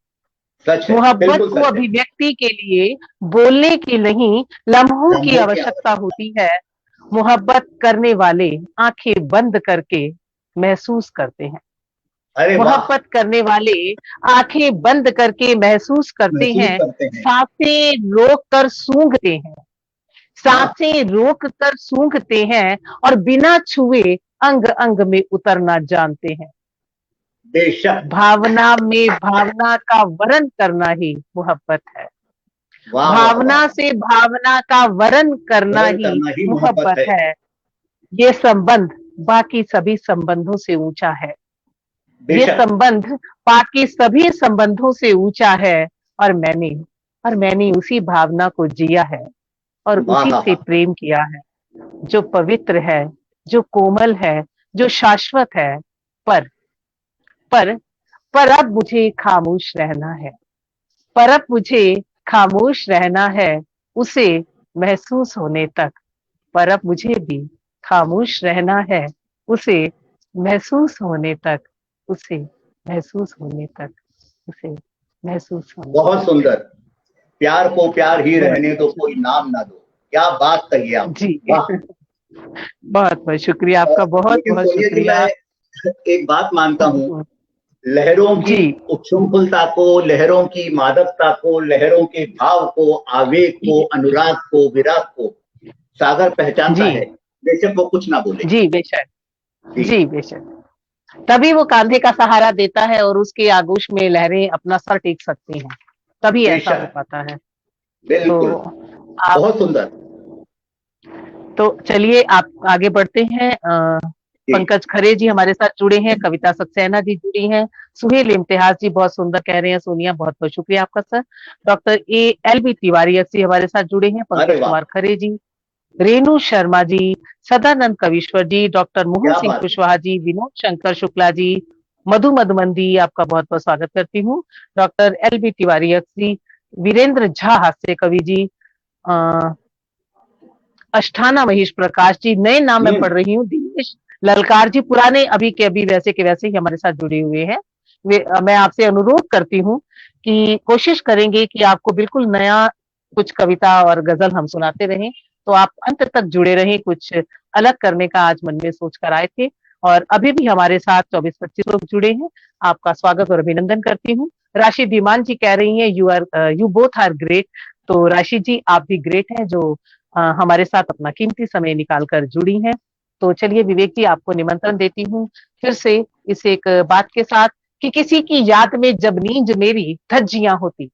मोहब्बत को अभिव्यक्ति के लिए बोलने की नहीं, लम्हों की आवश्यकता होती है। मोहब्बत करने वाले आंखें बंद करके महसूस करते हैं। मोहब्बत करने वाले आंखें बंद करके महसूस करते हैं। सांसें रोक कर सूंघते हैं, सांसें रोक कर सूंघते हैं और बिना छुए अंग अंग में उतरना जानते हैं। बेशक भावना में भावना का वरण करना ही मोहब्बत है। भावना से भावना का वरण करना ही मोहब्बत है। ये संबंध बाकी सभी संबंधों से ऊंचा है। ये संबंध बाकी सभी संबंधों से ऊंचा है। और मैंने उसी भावना को जिया है और उसी से प्रेम किया है, जो पवित्र है, जो कोमल है, जो शाश्वत है। पर अब मुझे खामोश रहना है। पर अब मुझे खामोश रहना है उसे महसूस होने तक। पर अब मुझे भी खामोश रहना है उसे महसूस होने तक, उसे महसूस होने तक, उसे महसूस होने। बहुत सुंदर। प्यार को प्यार ही रहने दो, कोई नाम ना दो। क्या बात कही आप जी। बहुत बहुत शुक्रिया आपका, बहुत बहुत शुक्रिया। एक बात मानता हूँ, लहरों की उच्छृंखलता को, लहरों की मादकता को, लहरों के भाव को, आवेग को, अनुराग को, विराग को सागर पहचानता है, बेशक वो कुछ ना बोले। जी बेशक, जी बेशक। तभी वो कांधे का सहारा देता है और उसके आगोश में लहरें अपना सर टेक सकती हैं, तभी ऐसा हो पाता है। बिल्कुल, बहुत सुंदर। तो चलिए आप आगे बढ़ते हैं। पंकज खरे जी हमारे साथ जुड़े हैं, कविता सक्सेना जी जुड़ी हैं, सुहेल इम्तियाज जी बहुत सुंदर कह रहे हैं, सोनिया बहुत बहुत शुक्रिया आपका sir. Doctor LB Tiwari ji हमारे साथ जुड़े हैं, पंकज कुमार खरे जी, रेणु शर्मा जी, सदानंद कविश्वर जी, डॉक्टर मोहन सिंह कुशवाहा जी, विनोद शंकर शुक्ला जी, मधु मधुमंदी, आपका बहुत बहुत स्वागत करती हूँ। डॉक्टर LB तिवारी जी, वीरेंद्र झा हास्य कवि जी, अष्टाना महेश प्रकाश जी, नए नाम मैं पढ़ रही हूँ, दिनेश ललकार जी, पुराने अभी के अभी वैसे के वैसे ही हमारे साथ जुड़े हुए हैं। मैं आपसे अनुरोध करती हूँ कि कोशिश करेंगे कि आपको बिल्कुल नया कुछ कविता और गजल हम सुनाते रहें, तो आप अंत तक जुड़े रहें। कुछ अलग करने का आज मन में सोच कर आए थे और अभी भी हमारे साथ 24-25 लोग जुड़े हैं। आपका स्वागत और अभिनंदन करती हूँ। राशि धीमान जी कह रही हैं यू बोथ आर ग्रेट। तो राशि जी आप भी ग्रेट हैं जो हमारे साथ अपना कीमती समय निकाल कर जुड़ी हैं। तो चलिए विवेक जी आपको निमंत्रण देती हूँ फिर से इस एक बात के साथ कि किसी की याद में जब नींद मेरी धज्जियां होती।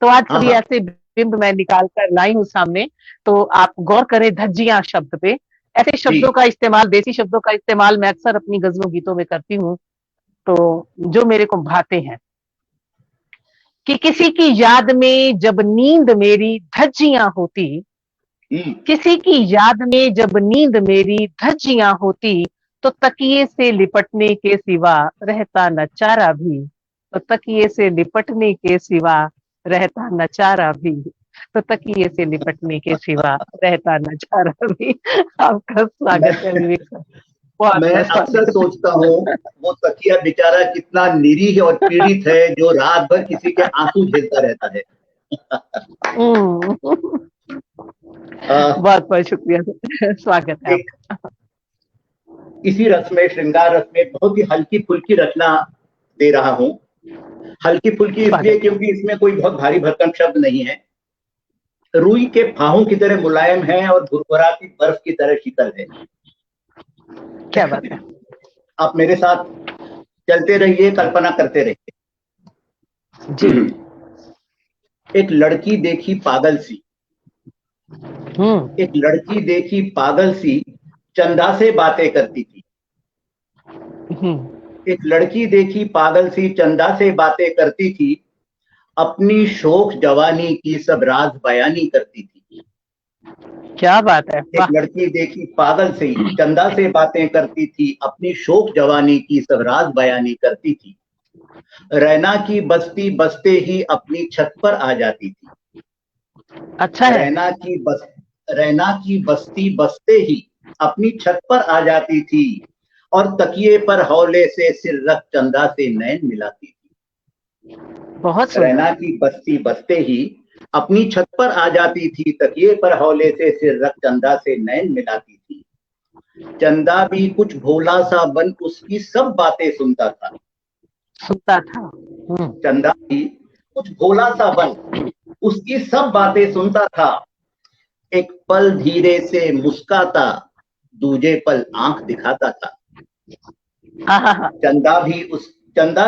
तो आज भी ऐसे बिंब मैं निकाल कर लाई हूँ सामने, तो आप गौर करें धज्जियां शब्द पे। ऐसे शब्दों का इस्तेमाल, देसी शब्दों का इस्तेमाल मैं अक्सर अपनी गजलों गीतों में करती हूँ, तो जो मेरे को भाते हैं कि किसी की याद में जब नींद मेरी धज्जियां होती, किसी की याद में जब नींद मेरी धज्जियां होती, तो तकिए से लिपटने के सिवा रहता न चारा भी। तो तकिए से लिपटने के सिवा रहता न चारा भी। तो तकिए से लिपटने के सिवा रहता न चारा भी। आपका स्वागत है विवेक सर। मैं अक्सर सोचता हूँ वो तकिया बेचारा कितना निरीह और पीड़ित है, जो रात भर किसी के आंसू झेलता रहता है। बहुत बहुत शुक्रिया, स्वागत है आपका। इसी रस में, श्रृंगार रस में बहुत ही हल्की फुल्की रचना दे रहा हूँ। हल्की फुल्की इसलिए क्योंकि इसमें कोई बहुत भारी भरकम शब्द नहीं है। रुई के फाहों की तरह मुलायम है और भुरभुराती बर्फ की तरह शीतल है। क्या बात है। आप मेरे साथ चलते रहिए, कल्पना करते रहिए जी। एक लड़की देखी पागल सी, एक लड़की देखी पागल सी चंदा से बातें करती थी। एक लड़की देखी पागल सी चंदा से बातें करती थी, अपनी शोख जवानी की सब राज बयानी करती थी। क्या बात है। एक लड़की देखी पागल सी चंदा से बातें करती थी, अपनी शोख जवानी की सब राज बयानी करती थी। रैना की बस्ती बसते ही अपनी छत पर आ जाती थी। अच्छा है। रैना की बस्ती बसते ही अपनी छत पर आ जाती थी और तकिए पर हौले से सिर रख चंदा से नैन मिलाती थी। बहुत सुंदर। रैना की बस्ती बसते ही अपनी छत पर आ जाती थी, तकिए पर हौले से सिर रख चंदा से नैन मिलाती थी। चंदा भी कुछ भोला सा बन उसकी सब बातें सुनता था। चंदा भी कुछ भोला सा बन उसकी सब बातें सुनता था। एक पल धीरे से मुस्काता, दूजे पल आंख दिखाता था। चंदा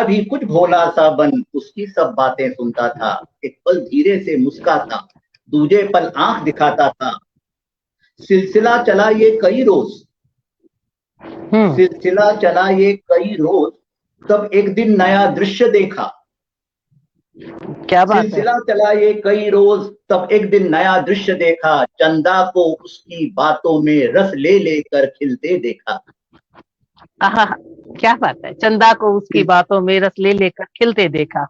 भी कुछ भोला सा बन उसकी सब बातें सुनता था। एक पल धीरे से मुस्काता, दूजे पल आंख दिखाता था। सिलसिला चला ये कई रोज, सिलसिला चला ये कई रोज, तब एक दिन नया दृश्य देखा। क्या बात है। सिलसिला चला ये कई रोज, तब एक दिन नया दृश्य देखा। चंदा को उसकी बातों में रस ले लेकर खिलते देखा। क्या बात है। चंदा को उसकी बातों में रस ले लेकर खिलते देखा।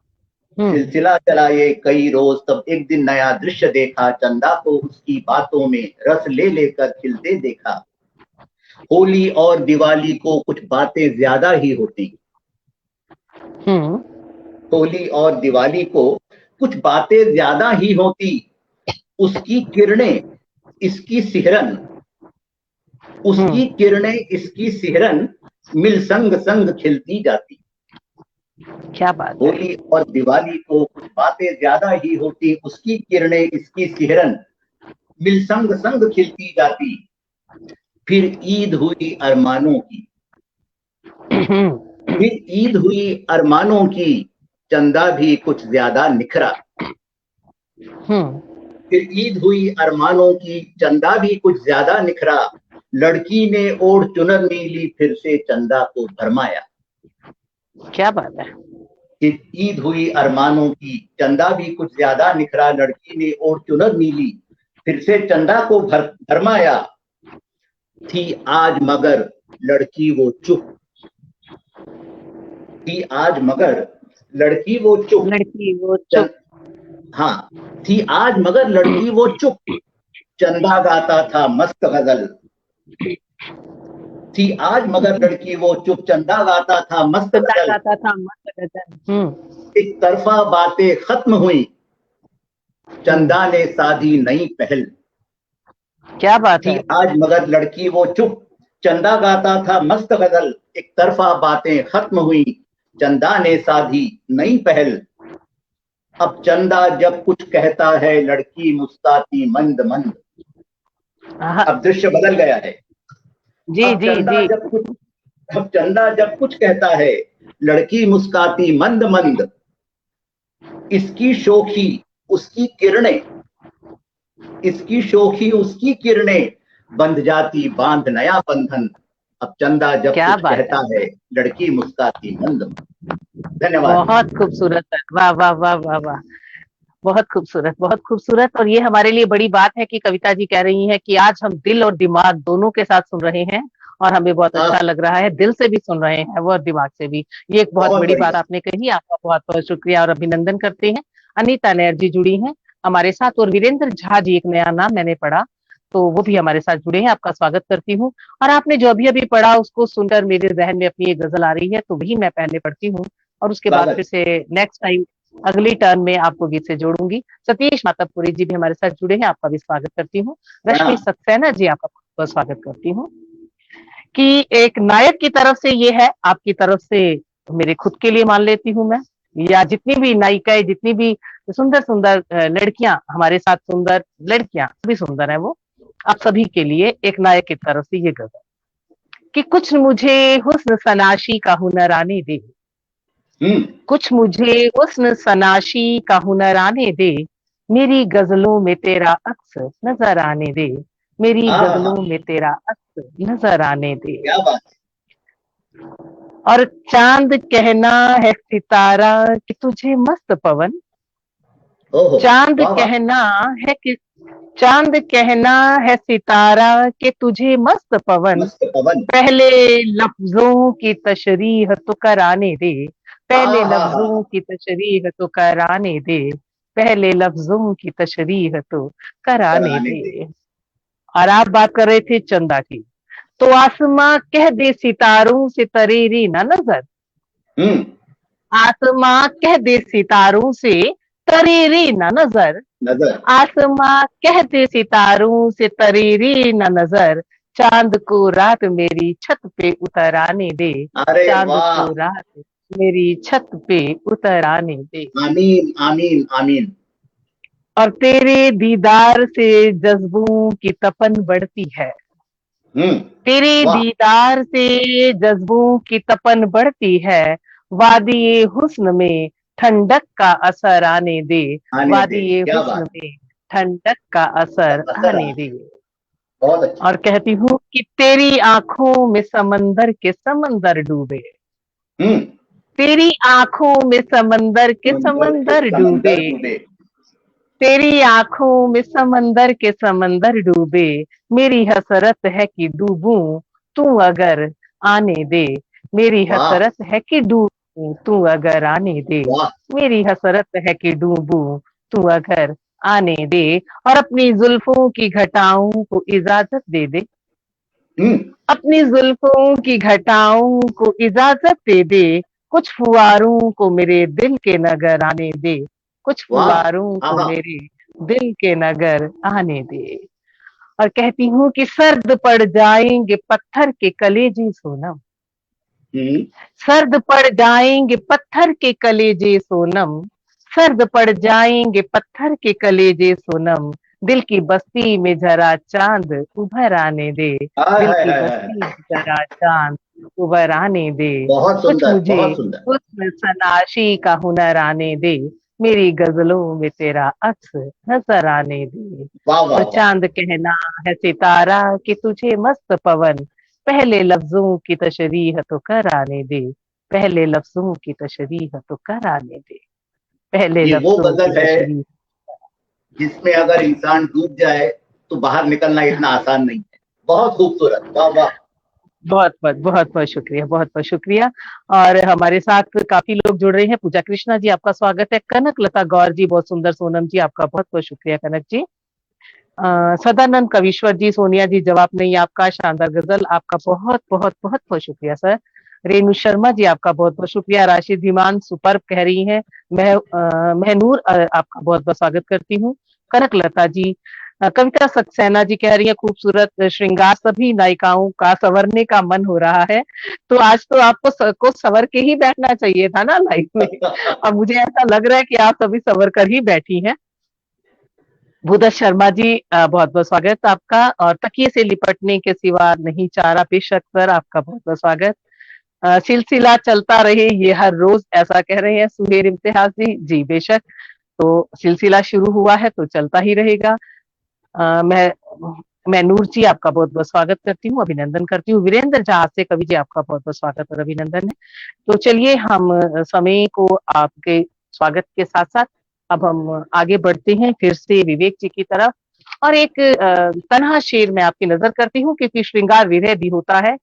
सिलसिला चला ये कई रोज, तब एक दिन नया दृश्य देखा। चंदा को उसकी बातों में रस ले लेकर खिलते देखा। होली और दिवाली को कुछ बातें ज्यादा ही होती। होली और दिवाली को कुछ बातें ज्यादा ही होती। उसकी किरणें इसकी सिहरन, उसकी किरणें इसकी सिहरन मिल संग संग खिलती जाती। क्या बात है। होली और दिवाली को कुछ बातें ज्यादा ही होती। उसकी किरणें इसकी सिहरन मिल संग संग खिलती जाती। फिर ईद हुई अरमानों की, फिर ईद हुई अरमानों की, चंदा भी कुछ ज्यादा निखरा। फिर ईद हुई अरमानों की, चंदा भी कुछ ज्यादा निखरा। लड़की ने ओढ़ चुनर नीली फिर से चंदा को भरमाया। क्या बात है। फिर ईद हुई अरमानों की, चंदा भी कुछ ज्यादा निखरा। लड़की ने ओढ़ चुनर नीली फिर से चंदा को भरमाया। थी आज मगर लड़की वो चुप, थी आज मगर लड़की वो चुप, लड़की वो चुप। हाँ, थी आज मगर लड़की वो चुप, चंदा गाता था मस्त गजल। थी आज मगर लड़की वो चुप, चंदा गाता था मस्त गजल। एक तरफा बातें खत्म हुई, चंदा ने साधी नई पहल। क्या बात है। थी आज मगर लड़की वो चुप, चंदा गाता था मस्त गजल। एक तरफा बातें खत्म हुई, चंदा ने साधी नई पहल। अब चंदा जब कुछ कहता है, लड़की मुस्कुराती मंद मंद। अब दृश्य बदल गया है। अब चंदा जब कुछ कहता है, लड़की मुस्कुराती मंद मंद। इसकी शोखी उसकी किरणें, इसकी शोखी उसकी किरणें, बंध जाती बांध नया बंधन। अब चंदा जब कुछ कहता है, लड़की मुस्कुराती मंद मंद। धन्यवाद। बहुत खूबसूरत है। वाह वाह वाह वाह वाह, बहुत खूबसूरत, बहुत खूबसूरत। और ये हमारे लिए बड़ी बात है कि कविता जी कह रही हैं कि आज हम दिल और दिमाग दोनों के साथ सुन रहे हैं और हमें बहुत अच्छा लग रहा है। दिल से भी सुन रहे हैं वो और दिमाग से भी। ये एक बहुत बड़ी बात आपने कही। आपका बहुत बहुत शुक्रिया और अभिनंदन करते हैं। अनीता नायर जी जुड़ी हैं हमारे साथ और वीरेंद्र झा जी, एक नया नाम मैंने पढ़ा, तो वो भी हमारे साथ जुड़े हैं। आपका स्वागत करती हूँ। और आपने जो अभी पढ़ा उसको सुनकर मेरे जहन में अपनी एक गजल आ रही है, तो वही मैं पहले पढ़ती हूँ और उसके बाद फिर से नेक्स्ट टाइम अगली टर्न में आपको गीत से जोड़ूंगी। सतीश मातापुरी जी भी हमारे साथ जुड़े हैं, आपका भी स्वागत करती हूँ। रश्मि सक्सेना जी, आपका बहुत स्वागत करती हूँ। कि एक नायक की तरफ से ये है, आपकी तरफ से मेरे खुद के लिए मान लेती हूँ मैं, या जितनी भी नायिकाएं, जितनी भी सुंदर सुंदर लड़कियां हमारे साथ, सुंदर लड़कियां भी सुंदर है वो, आप सभी के लिए एक नायक की तरफ से ये गजल कि कुछ मुझे हुस्न सनाशी का हुनर आने दे, कुछ मुझे हुस्न सनाशी का हुनर आने दे, मेरी गजलों में तेरा अक्स नजर आने दे, मेरी गजलों में तेरा अक्स नजर आने दे। क्या बात। और चांद कहना है सितारा कि तुझे मस्त पवन, चांद कहना है कि चांद कहना है सितारा कि तुझे मस्त पवन, पहले लफ्जों की तशरीह तो कराने दे, पहले लफ्जों की तशरीह तो कराने दे, पहले लफ्जों की तशरीह तो कराने दे। और आप बात कर रहे थे चंदा की, तो आसमां कह दे सितारों से तरेरी ना नजर, आसमां कह दे सितारों से तरेरी ना नजर, आसमां कह दे सितारों से तरेरी ना नजर, चांद को रात मेरी छत पे उतर आने दे, चांद को रात मेरी छत पे उतर आने दे। आमीन आमीन आमीन। और तेरे दीदार से जज्बों की तपन बढ़ती है, तेरे दीदार से जज्बों की तपन बढ़ती है, वादिये हुस्न में ठंडक का असर आने दे, वादिये हुस्न में ठंडक का असर आने दे। और कहती हूँ कि तेरी आंखों में समंदर के समंदर डूबे, तेरी आंखों में समंदर के समंदर डूबे, तेरी आंखों में समंदर के समंदर डूबे, मेरी हसरत है कि डूबूं तू अगर आने दे, मेरी हसरत है कि डूबूं तू अगर आने दे, मेरी हसरत है कि डूबूं तू अगर आने दे। और अपनी जुल्फों की घटाओं को इजाजत दे दे, अपनी जुल्फों की घटाओं को इजाजत दे दे, कुछ फुवारों को मेरे दिल के नगर आने दे, कुछ फुवारों को मेरे दिल के नगर आने दे। और कहती हूँ कि सर्द पड़ जाएंगे पत्थर के कलेजे सोनम, सर्द पड़ जाएंगे पत्थर के कलेजे सोनम, सर्द पड़ जाएंगे पत्थर के कलेजे सोनम, दिल की बस्ती में जरा चांद उभर आने दे, दिल की बस्ती में जरा चांद उभर आने दे, कुछ मुझे हुस्न सनाशी का हुनर आने दे, मेरी गजलों में तेरा अक्स नजर आने दे। और चांद कहना है सितारा कि तुझे मस्त पवन, पहले लफ्जों की तशरीह तो कराने दे, पहले लफ्जों की तशरीह तो कराने दे, पहले लफ्जों की तशरीह। जिसमें अगर इंसान डूब जाए तो बाहर निकलना इतना आसान नहीं है। बहुत खूबसूरत, वाह वाह। बहुत बहुत शुक्रिया, बहुत बहुत शुक्रिया। और हमारे साथ काफी लोग जुड़ रहे हैं। पूजा कृष्णा जी आपका स्वागत है, कनक लता गौर जी बहुत सुंदर, सोनम जी आपका बहुत बहुत शुक्रिया कनक जी, सदानंद कविश्वर जी, सोनिया जी जवाब नहीं आपका, शानदार गजल आपका बहुत बहुत बहुत बहुत शुक्रिया सर, रेणु शर्मा जी आपका बहुत बहुत शुक्रिया, राशिद ईमान सुपर्ब कह रही हैं, महनूर आपका बहुत बहुत स्वागत करती हूँ, कनक लता जी, कविता सक्सेना जी कह रही है खूबसूरत श्रृंगार, सभी नायिकाओं का संवरने का मन हो रहा है। तो आज तो आपको को संवर के ही बैठना चाहिए था ना लाइफ में, और मुझे ऐसा लग रहा है कि आप सभी संवर कर ही बैठी हैं। भूदत शर्मा जी बहुत बहुत स्वागत आपका, और तकिए से लिपटने के सिवा नहीं चारा, बेशक सर आपका बहुत बहुत स्वागत। सिलसिला चलता रहे ये हर रोज, ऐसा कह रहे हैं सुहेर इम्तियाज जी बेशक, तो सिलसिला शुरू हुआ है तो चलता ही रहेगा। मैं नूर जी आपका बहुत बहुत स्वागत करती हूँ, अभिनंदन करती हूँ। वीरेंद्र झा से कवि जी आपका बहुत बहुत स्वागत और अभिनंदन है। तो चलिए हम समय को आपके स्वागत के साथ साथ अब हम आगे बढ़ते हैं फिर से विवेक जी की तरफ, और एक तन्हा शेर में आपकी नजर करती हूँ, क्योंकि श्रृंगार विरह भी होता है।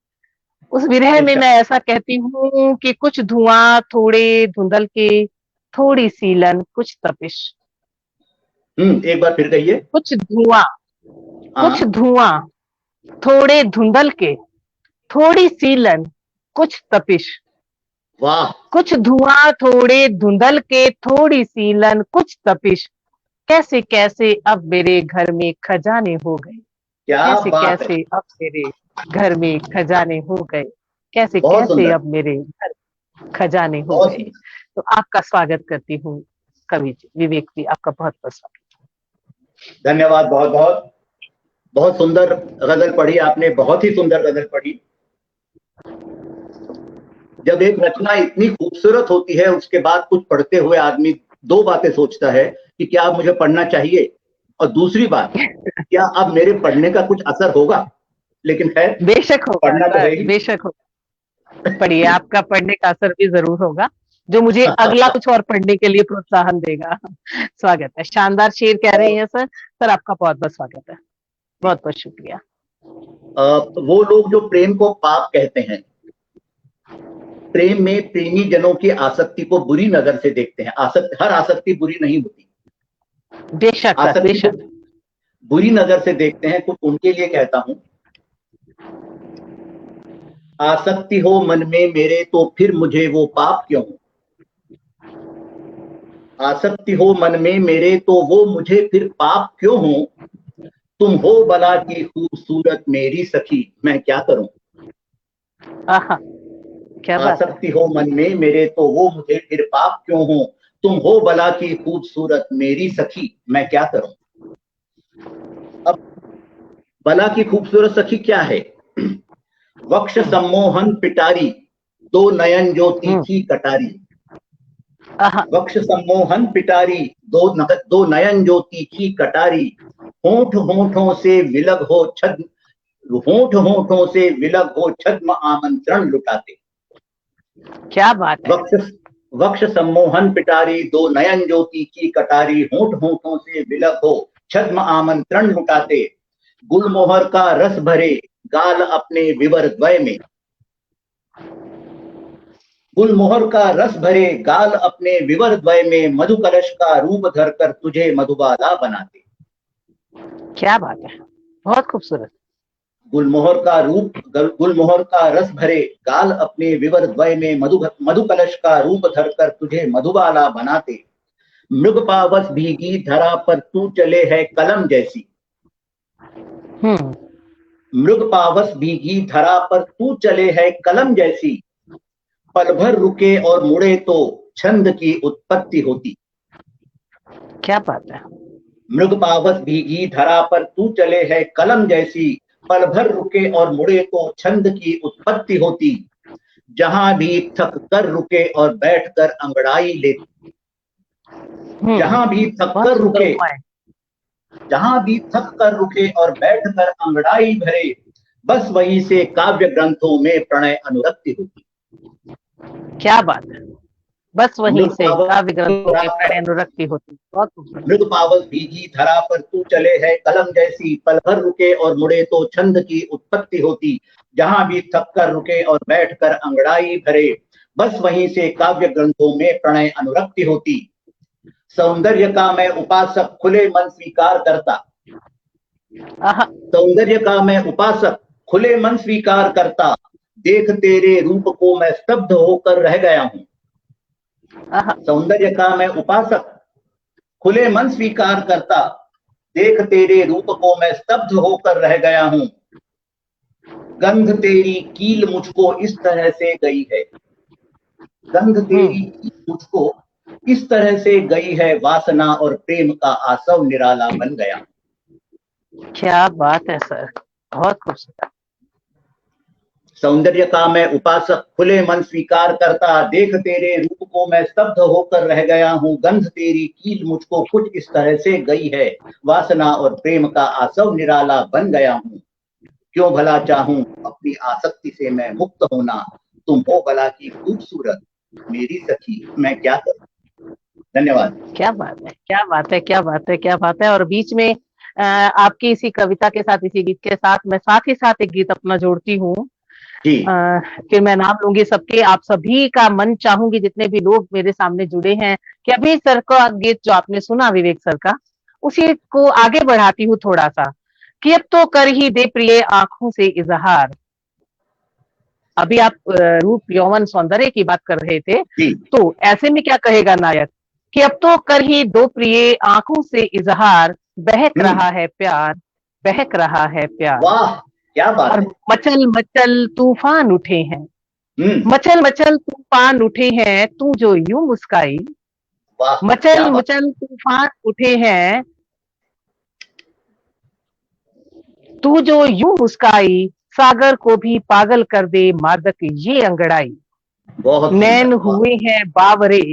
उस विरह में मैं ऐसा कहती हूँ कि कुछ धुआं थोड़े धुंधल के, थोड़ी सीलन कुछ तपिश। एक बार फिर कहिए। कुछ धुआं थोड़े धुंधल के, थोड़ी सीलन कुछ तपिश। वाह। कुछ धुआं थोड़े धुंधल के, थोड़ी सीलन कुछ तपिश, कैसे कैसे अब मेरे घर में खजाने हो गए, कैसे कैसे अब मेरे घर में खजाने हो गए, कैसे कैसे अब मेरे घर खजाने हो गए। तो आपका स्वागत करती हूँ कवि जी, विवेक जी, आपका बहुत बहुत स्वागत। धन्यवाद, बहुत बहुत। बहुत सुंदर गजल पढ़ी आपने, बहुत ही सुंदर गजल पढ़ी। जब एक रचना इतनी खूबसूरत होती है, उसके बाद कुछ पढ़ते हुए आदमी दो बातें सोचता है कि क्या अब मुझे पढ़ना चाहिए, और दूसरी बात, क्या अब मेरे पढ़ने का कुछ असर होगा। लेकिन खैर, बेशक होगा पढ़ना तो है सर, ही। बेशक होगा। पढ़िए, आपका पढ़ने का असर भी जरूर होगा, जो मुझे अगला कुछ और पढ़ने के लिए प्रोत्साहन देगा। स्वागत है, शानदार शेर कह रहे हैं सर। सर आपका बहुत बहुत स्वागत है, बहुत बहुत शुक्रिया। वो लोग जो प्रेम को पाप कहते हैं, प्रेम में प्रेमी जनों की आसक्ति को बुरी नजर से देखते हैं। हर आसक्ति बुरी नहीं होती, बेशक सर, आसक्ति को बेशक। बुरी नजर से देखते हैं। कुछ उनके लिए कहता हूं, आसक्ति हो मन में मेरे तो फिर मुझे वो पाप क्यों हो। आसक्ति हो मन में मेरे तो वो मुझे फिर पाप क्यों हो। तुम हो भला की खूबसूरत मेरी सखी, मैं क्या करूं। आहा, क्या बात है। आसक्ति हो मन में मेरे तो वो मुझे फिर पाप क्यों हो। तुम हो भला की खूबसूरत मेरी सखी, मैं क्या करूं। अब भला की खूबसूरत सखी क्या है। वक्ष सम्मोहन पिटारी, दो नयन जो तीखी कटारी। वक्ष सम्मोहन पिटारी, दो नयन जो तीखी कटारी। होंठ होंठों से विलग हो छद्म, होंठ होंठों से विलग हो छद्म आमंत्रण लुटाते। क्या बात है। वक्ष सम्मोहन पिटारी, दो नयन जो तीखी कटारी। होंठ होंठों से विलग हो छद्म आमंत्रण लुटाते। गुलमोहर का रस भरे गाल अपने विवर द्वय में। गुलमोहर का रस भरे गाल अपने विवर द्वय में। मधु कलश का रूप धरकर तुझे मधुबाला बनाते। क्या बात है, बहुत खूबसूरत। गुलमोहर का रस भरे गाल अपने विवर द्वय में। मधु कलश का रूप धरकर तुझे मधुबाला बनाते। मृग पावस भीगी धरा पर तू चले है कलम जैसी। मृग पावस भीगी धरा पर तू चले है कलम जैसी। पल भर रुके और मुड़े तो छंद की उत्पत्ति होती। क्या बात है। मृग पावस भीगी धरा पर तू चले है कलम जैसी। पल भर रुके और मुड़े तो छंद की उत्पत्ति होती। जहां भी थक कर रुके और बैठकर अंगड़ाई लेती। जहां भी थक कर रुके, जहां भी थक कर रुके और बैठकर अंगड़ाई भरे। बस वहीं से काव्य ग्रंथों में प्रणय अनुरक्ति होती। क्या बात है, बस वहीं से काव्य ग्रंथों में प्रणय अनुरक्ति होती। बहुत खूबसूरत। मृग पावस भीगी धरा पर तू चले है कलम जैसी। पल भर रुके और मुड़े तो छंद की उत्पत्ति होती। जहां भी थक कर रुके और बैठकर अंगड़ाई भरे। बस वहीं से काव्य ग्रंथों में प्रणय अनुरक्ति होती। सौंदर्य का मैं उपासक खुले मन स्वीकार करता। सौंदर्य का मैं उपासक खुले मन स्वीकार करता। देख तेरे रूप को मैं स्तब्ध होकर रह गया हूं। सौंदर्य का मैं उपासक खुले मन स्वीकार करता। देख तेरे रूप को मैं स्तब्ध होकर रह गया हूं। गंध तेरी कील मुझको इस तरह से गई है। गंध तेरी कील मुझको इस तरह से गई है। वासना और प्रेम का आसव निराला बन गया। क्या बात है सर, बहुत खूबसूरत। सौंदर्य का मैं उपासक खुले मन स्वीकार करता। देख तेरे रूप को मैं स्तब्ध होकर रह गया हूँ। गंध तेरी कील मुझको कुछ इस तरह से गई है। वासना और प्रेम का आसव निराला बन गया हूँ। क्यों भला चाहूं अपनी आसक्ति से मैं मुक्त होना। तुम हो भला की खूबसूरत मेरी सखी, मैं क्या करूं। धन्यवाद। क्या बात है, क्या बात है, क्या बात है, क्या बात है। और बीच में आपकी इसी कविता के साथ, इसी गीत के साथ मैं साथ ही साथ एक गीत अपना जोड़ती हूँ। फिर मैं नाम लूंगी सबके, आप सभी का मन चाहूंगी, जितने भी लोग मेरे सामने जुड़े हैं, कि अभी सर का गीत जो आपने सुना विवेक सर का, उसी को आगे बढ़ाती हूँ थोड़ा सा, कि अब तो कर ही दे प्रिय आंखों से इजहार। अभी आप रूप यौवन सौंदर्य की बात कर रहे थे, तो ऐसे में क्या कहेगा नायक, कि अब तो कर ही दो प्रिय आंखों से इजहार। बहक रहा है प्यार, बहक रहा है प्यार। वाह क्या बात और है। मचल मचल तूफान उठे हैं। मचल मचल तूफान उठे हैं तू जो यूं मुस्काई, मचल मचल तूफान उठे हैं तू जो यूं मुस्काई, सागर को भी पागल कर दे मादक ये अंगड़ाई। नैन हुए हैं बावरे,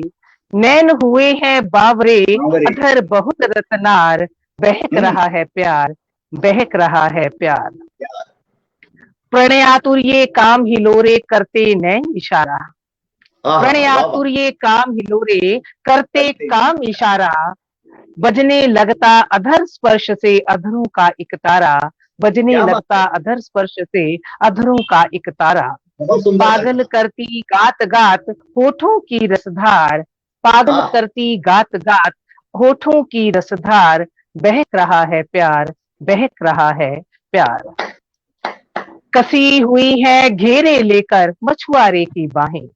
नैन हुए हैं बावरे, अधर बहुत रतनार, बहक रहा है प्यार, बहक रहा है प्यार। प्रणयातुर ये काम हिलोरे करते नैन इशारा, प्रणयातुर ये काम हिलोरे करते काम इशारा, बजने लगता अधर स्पर्श से अधरों का एक तारा, बजने लगता अधर स्पर्श से अधरों का एक तारा। पागल करती गात गात होठों की रसधार, पागल करती गात गात होठों की रसधार, बहक रहा है प्यार, बहक रहा है प्यार। कसी हुई है घेरे लेकर मछुआरे की बाहें,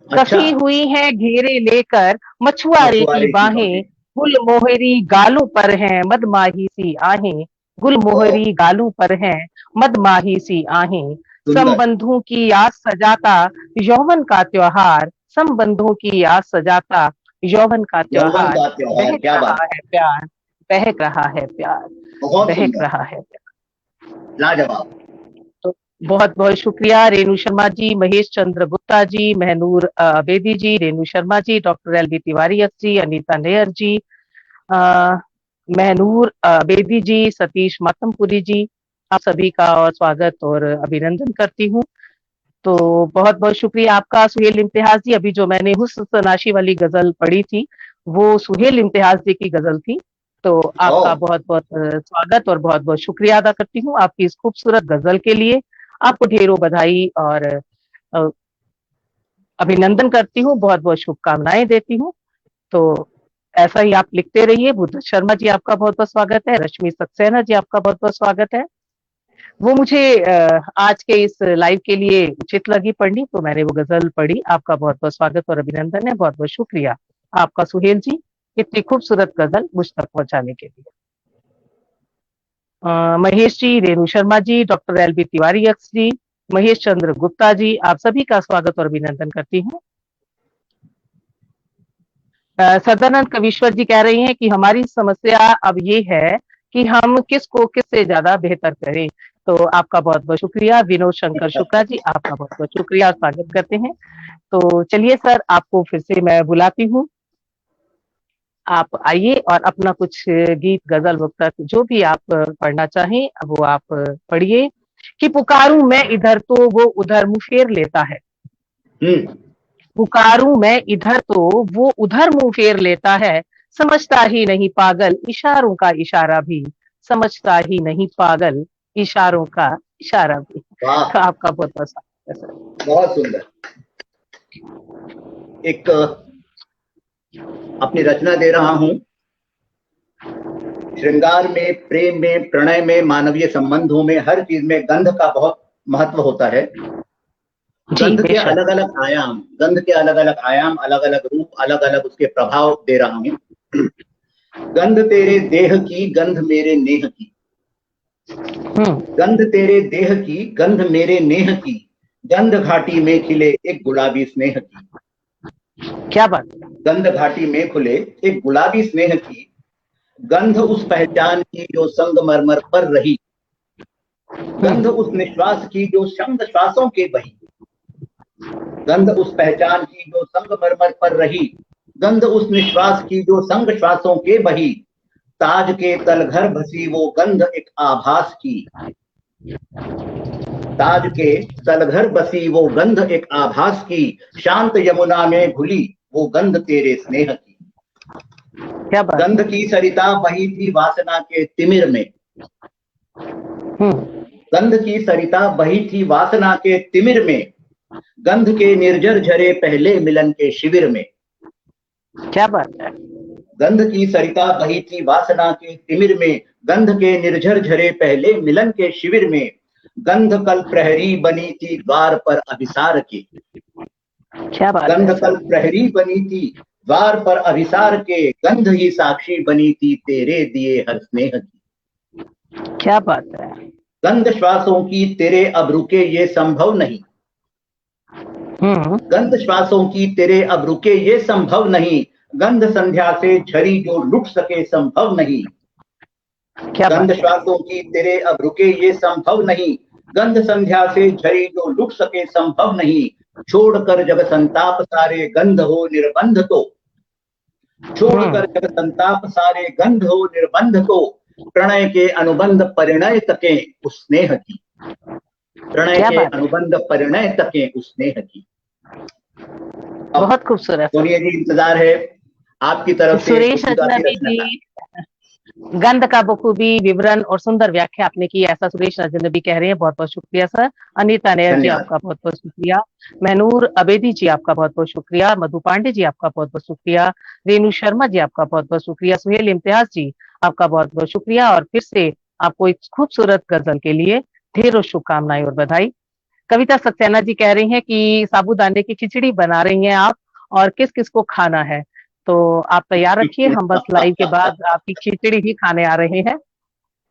कसी हुई है घेरे लेकर मछुआरे की बाहें, गुल मोहरी गालों पर हैं मदमाही सी आहें, गुल मोहरी गालों पर हैं मदमाही सी आहें। संबंधों की आस सजाता यौवन का त्योहार, संबंधों की आस सजाता यौवन का त्योहार, बहक रहा है प्यार, बहक रहा है प्यार, बहक रहा है प्यार। लाजवाब। तो बहुत बहुत शुक्रिया रेणु शर्मा जी, महेश चंद्र गुप्ता जी, महनूर अबेदी जी, Renu Sharma ji, doctor L.B.. Tiwari ji, Anita near जी, महनूर अबेदी जी, सतीश मातमपुरी जी, आप सभी का और स्वागत और अभिनंदन करती हूँ। तो बहुत बहुत शुक्रिया आपका सुहेल इम्तियाज जी। अभी जो मैंने हुस्न तनाशी वाली गजल पढ़ी थी वो सुहेल इम्तियाज जी की गजल थी, तो आपका बहुत बहुत स्वागत और बहुत बहुत शुक्रिया अदा करती हूँ आपकी इस खूबसूरत गजल के लिए। आपको ढेरों बधाई और अभिनंदन करती हूँ, बहुत बहुत शुभकामनाएं देती हूँ। तो ऐसा ही आप लिखते रहिए। बुद्ध शर्मा जी आपका बहुत बहुत स्वागत है, रश्मि सक्सेना जी आपका बहुत बहुत स्वागत है। वो मुझे आज के इस लाइव के लिए उचित लगी पढ़नी, तो मैंने वो गजल पढ़ी। आपका बहुत बहुत स्वागत और अभिनंदन है, बहुत बहुत शुक्रिया आपका सुहेल जी इतनी खूबसूरत गजल मुझ तक पहुंचाने के लिए। Mahesh ji, Renu Sharma ji, doctor L.B.. तिवारी जी, महेश चंद्र गुप्ता जी, आप सभी का स्वागत और अभिनंदन करती हूँ। सदानंद कविश्वर जी कह रही हैं कि हमारी समस्या अब ये है कि हम किसको किससे ज्यादा बेहतर करें। तो आपका बहुत बहुत शुक्रिया। विनोद शंकर शुक्ला जी आपका बहुत बहुत शुक्रिया और स्वागत करते हैं। तो चलिए सर, आपको फिर से मैं बुलाती हूँ, आप आइए और अपना कुछ गीत गजल वक्तक जो भी आप पढ़ना चाहें वो आप पढ़िए। कि पुकारूं मैं इधर तो वो उधर मुंह फेर लेता है, पुकारूं मैं इधर तो वो उधर मुंह फेर लेता है, समझता ही नहीं पागल इशारों का इशारा भी, समझता ही नहीं पागल इशारों का इशारा भी। तो आपका बहुत बहुत स्वागत है सर। बहुत सुंदर। एक अपनी रचना दे रहा हूं। श्रृंगार में, प्रेम में, प्रणय में, मानवीय संबंधों में, हर चीज में गंध का बहुत महत्व होता है। गंध के अलग अलग आयाम, गंध के अलग अलग आयाम, अलग अलग रूप, अलग अलग उसके प्रभाव दे रहा हूं। गंध तेरे देह की, गंध मेरे नेह की, गंध तेरे देह की, गंध मेरे नेह की, गंध घाटी में खिले एक गुलाबी स्नेह की। क्या बात। गंध घाटी में खुले एक गुलाबी स्नेह की, गंध उस पहचान की जो संगमरमर पर रही, गंध उस निश्वास की जो शब्द श्वासों के बही, गंध उस पहचान की जो संगमरमर पर रही, गंध उस निश्वास की जो संग श्वासों के बही, ताज के तलघर बसी वो गंध एक आभास की, ताज के तलघर बसी वो गंध एक आभास की, शांत यमुना में घुली वो गंध तेरे स्नेह की। क्या बात। गंध की सरिता बही थी वासना के तिमिर में, गंध की सरिता बही थी वासना के तिमिर में, गंध के निर्जर झरे पहले मिलन के शिविर में। क्या बात है। गंध की सरिता बही थी वासना के तिमिर में, गंध के निर्जर झरे पहले मिलन के शिविर में, गंध कल प्रहरी बनी थी द्वार पर अभिसार की। क्या बात। गंध कल प्रहरी बनी थी द्वार पर अभिसार के, गंध ही साक्षी बनी थी तेरे दिए हर स्नेह की। क्या बात है। गंध श्वासों की तेरे अब रुके ये संभव नहीं, गंध श्वासों की तेरे अब रुके ये संभव नहीं, गंध संध्या से झरी जो लुट सके संभव नहीं। गंध श्वासों की तेरे अब रुके ये संभव नहीं, गंध संध्या से झरी जो लुट सके संभव नहीं। छोड़कर जग संताप सारे गंध हो निर्बंध तो, छोड़कर जग संताप सारे गंध हो निर्बंध तो, प्रणय के अनुबंध परिणय तके उस स्नेह की, प्रणय के अनुबंध परिणय तके उस स्नेह की। बहुत खूबसूरत सोनिया जी, इंतजार है आपकी तरफ से। सुरेश अजनबी जी, गंध का बखूबी विवरण और सुंदर व्याख्या आपने की, ऐसा सुरेश अजनबी कह रहे हैं। बहुत बहुत शुक्रिया सर। अनीता नायर जी आपका बहुत बहुत शुक्रिया। महनूर अबेदी जी आपका बहुत बहुत शुक्रिया। मधु पांडे जी आपका बहुत बहुत शुक्रिया। रेणु शर्मा जी आपका बहुत बहुत शुक्रिया। सुहेल इम्तियाज जी आपका बहुत बहुत शुक्रिया। और फिर से आपको एक खूबसूरत गजल के लिए ढेरों शुभकामनाएं और बधाई। कविता सक्सेना जी कह रही हैं कि साबूदाने की खिचड़ी बना रही हैं आप, और किस किस को खाना है, तो आप तैयार रखिए, हम बस लाइव के बाद आपकी खिचड़ी ही खाने आ रहे हैं।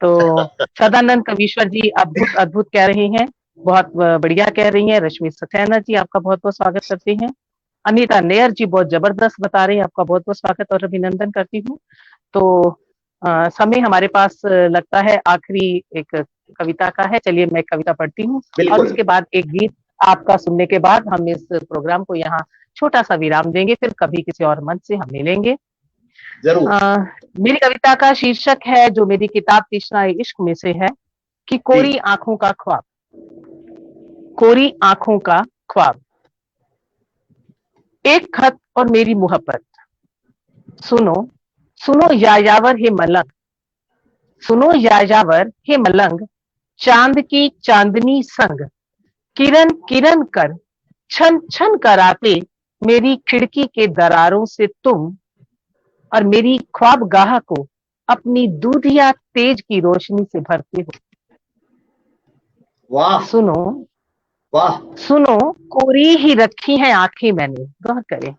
तो सदानंद कवीश्वर जी अद्भुत अद्भुत कह रही हैं, बहुत बढ़िया कह रही हैं। रश्मि सक्सेना जी आपका बहुत बहुत स्वागत करती हैं। अनीता नेयर जी बहुत जबरदस्त बता रही हैं, आपका बहुत बहुत स्वागत और अभिनंदन करती हूँ। तो समय हमारे पास लगता है आखिरी एक कविता का है। चलिए मैं कविता पढ़ती हूँ और उसके बाद एक गीत आपका सुनने के बाद हम इस प्रोग्राम को यहाँ छोटा सा विराम देंगे, फिर कभी किसी और मंच से हम मिलेंगे जरूर। मेरी कविता का शीर्षक है, जो मेरी किताब तिश्नाए इश्क में से है, कि कोरी आंखों का ख्वाब। कोरी आंखों का ख्वाब। एक खत और मेरी मोहब्बत, सुनो सुनो यायावर हे मलंग, सुनो यायावर हे मलंग, चांद की चांदनी संग, किरण किरण कर छन छन कराते मेरी खिड़की के दरारों से तुम, और मेरी ख्वाब गाह को अपनी दूधिया तेज की रोशनी से भरते हो। वाह सुनो, वाह, सुनो कोरी ही रखी हैं आंखें मैंने, गौर करें,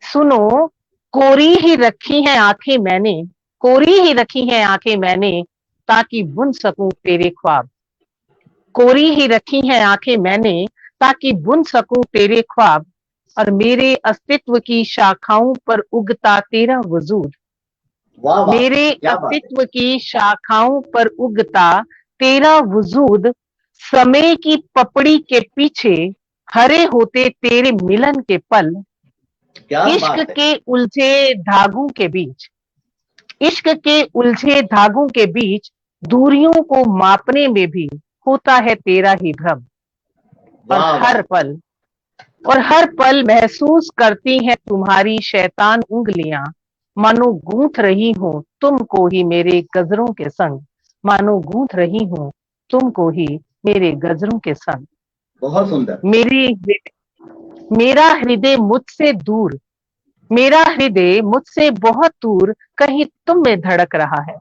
सुनो कोरी ही रखी हैं आंखें मैंने, कोरी ही रखी हैं आंखें मैंने, ताकि बुन सकूं तेरे ख्वाब। कोरी ही रखी हैं आंखें मैंने, ताकि बुन सकूं तेरे ख्वाब, और मेरे अस्तित्व की शाखाओं पर उगता तेरा वजूद। मेरे अस्तित्व की शाखाओं पर उगता तेरा वजूद, समय की पपड़ी के पीछे हरे होते तेरे मिलन के पल, इश्क के उलझे धागों के बीच, इश्क के उलझे धागों के बीच दूरियों को मापने में भी होता है तेरा ही भ्रम। और हर पल महसूस करती हैं तुम्हारी शैतान उंगलियां, मानो गूंथ रही हूं तुमको ही मेरे गजरों के संग, मानो गूंथ रही हूं तुमको ही मेरे गजरों के संग। बहुत सुंदर। मेरा हृदय मुझसे दूर, मेरा हृदय मुझसे बहुत दूर कहीं तुम में धड़क रहा है।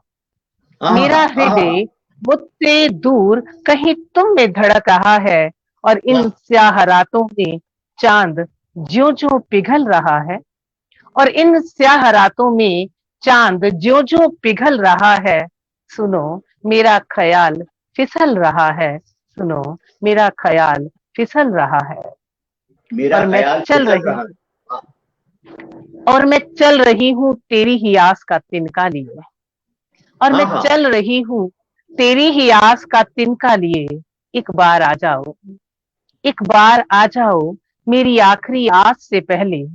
मेरा हृदय मुझसे दूर कहीं तुम में धड़क रहा है, और इन स्याह रातों में चांद ज्यों ज्यों पिघल रहा है, और इन स्याह रातों में चांद ज्यों ज्यों पिघल रहा है। सुनो मेरा ख्याल फिसल रहा है, सुनो मेरा ख्याल फिसल रहा है, और मैं चल रही हूँ, और मैं चल रही हूँ तेरी ही आस का तिनका लिए, और मैं चल रही हूँ तेरी ही आस का तिनका लिए। एक बार आ जाओ, एक बार आ जाओ मेरी आखिरी आस से पहले,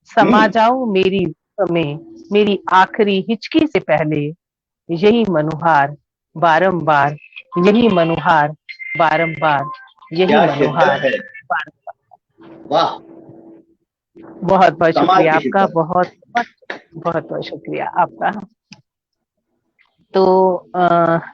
समा जाओ मेरी में मेरी आखिरी हिचकी से पहले। यही मनुहार बारंबार, यही मनुहार बारंबार, यही मनुहार बारंबार। वाह, बहुत बहुत शुक्रिया आपका, बहुत बहुत शुक्रिया आपका। तो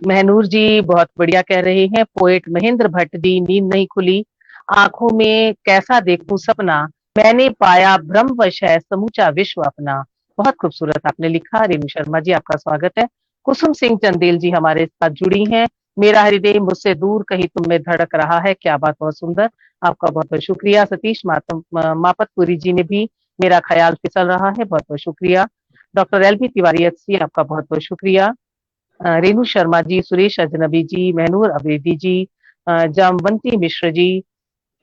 महनूर जी बहुत बढ़िया कह रहे हैं। पोएट महेंद्र भट्ट जी, नींद नहीं खुली आंखों में कैसा देखूं सपना, मैंने पाया भ्रमवश है समूचा विश्व अपना। बहुत खूबसूरत आपने लिखा। रेणु शर्मा जी आपका स्वागत है। कुसुम सिंह चंदेल जी हमारे साथ जुड़ी हैं। मेरा हृदय मुझसे दूर कहीं तुम में धड़क रहा है, क्या बात, बहुत सुंदर, आपका बहुत बहुत शुक्रिया। सतीश मापतपुरी जी ने भी मेरा ख्याल फिसल रहा है, बहुत बहुत शुक्रिया। डॉक्टर LB तिवारी HC आपका बहुत बहुत शुक्रिया। रेणु शर्मा जी, सुरेश अजनबी जी, महनूर अबेदी जी, जामवंती मिश्र जी,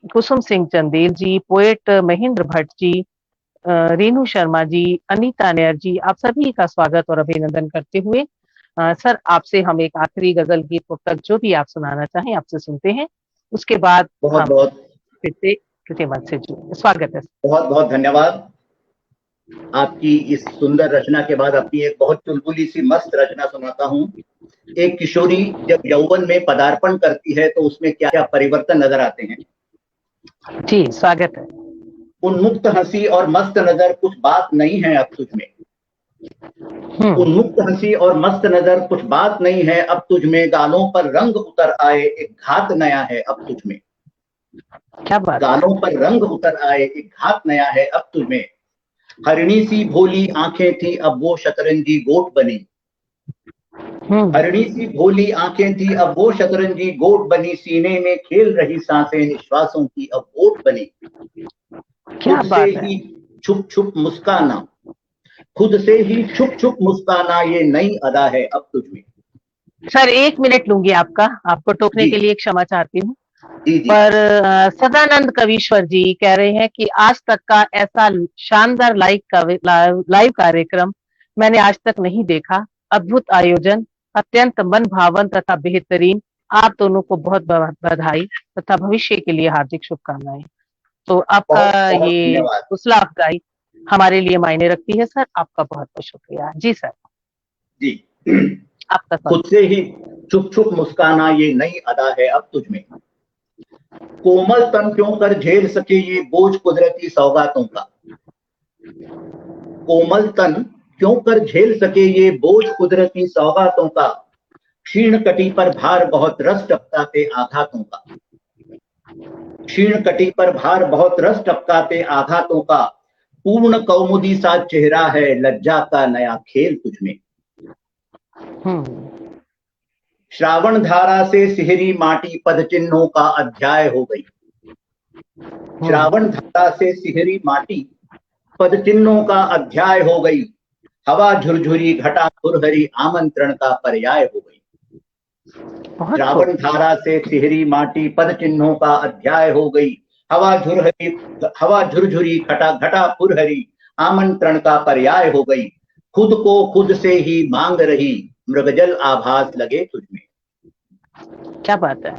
कुसुम सिंह चंदेल जी, पोएट महेंद्र भट्ट जी, रेणु शर्मा जी, अनीता नायर जी, आप सभी का स्वागत और अभिनंदन करते हुए सर आपसे हम एक आखिरी गजल गीत पुस्तक जो भी आप सुनाना चाहें आपसे सुनते हैं, उसके बाद बहुत हम बहुत फिर से किसी मंच से स्वागत है। बहुत बहुत धन्यवाद। आपकी इस सुंदर रचना के बाद अपनी एक बहुत चुलबुली सी मस्त रचना सुनाता हूँ। एक किशोरी जब यौवन में पदार्पण करती है तो उसमें क्या क्या परिवर्तन नजर आते हैं। जी स्वागत है। उन्मुक्त हंसी और मस्त नजर कुछ बात नहीं है अब तुझ में। उन्मुक्त हंसी और मस्त नजर कुछ बात नहीं है अब तुझ में। गालों पर रंग उतर आए एक घात नया है अब तुझ में। क्या बात। गालों पर रंग उतर आए एक घात नया है अब तुझ में। हरिणी सी भोली आंखें थी अब वो शतरंजी गोट बनी। हरिणी सी भोली आंखें थी अब वो शतरंजी गोट बनी। सीने में खेल रही सांसें निश्वासों की अब ओट बनी। खुद से ही छुप छुप मुस्काना, खुद से ही छुप छुप मुस्काना ये नई अदा है अब तुझ में। सर 1 मिनट लूंगी आपको टोकने के लिए क्षमा चाहती हूँ। जी। पर सदानंद कवीश्वर जी कह रहे हैं कि आज तक का ऐसा शानदार लाइव कार्यक्रम मैंने आज तक नहीं देखा। अद्भुत आयोजन, अत्यंत मन भावन तथा बेहतरीन। आप दोनों को बहुत बहुत बधाई तथा भविष्य के लिए हार्दिक शुभकामनाएं। तो आपका ये हौसला अफजाई हमारे लिए मायने रखती है सर। आपका बहुत बहुत शुक्रिया। जी सर। जी आपका खुद से ही छुप छुप मुस्काना ये नई अदा है अब तुझ में। कोमल तन क्यों कर झेल सके ये बोझ कुदरती सौगातों का। कोमल तन क्यों कर झेल सके ये बोझ कुदरती सौगातों का। क्षीण कटी पर भार बहुत रस टपकाते आघातों का। क्षीण कटी पर भार बहुत रस टपकाते आघातों का। पूर्ण कौमुदी सा चेहरा है लज्जा का नया खेल तुझ में। श्रावण धारा से सिहरी माटी पद चिन्हों का अध्याय हो गई। श्रावण धारा से सिहरी माटी पद चिन्हों का अध्याय हो गई। हवा झुरझुरी घटा फुरहरी आमंत्रण का पर्याय हो गई। श्रावण धारा से सिहरी माटी पद चिन्हों का अध्याय हो गई। हवा झुरझुरी घटा फुरहरी आमंत्रण का पर्याय हो गई। खुद को खुद से ही मांग रही मृगजल आभास लगे तुझमें। क्या बात है।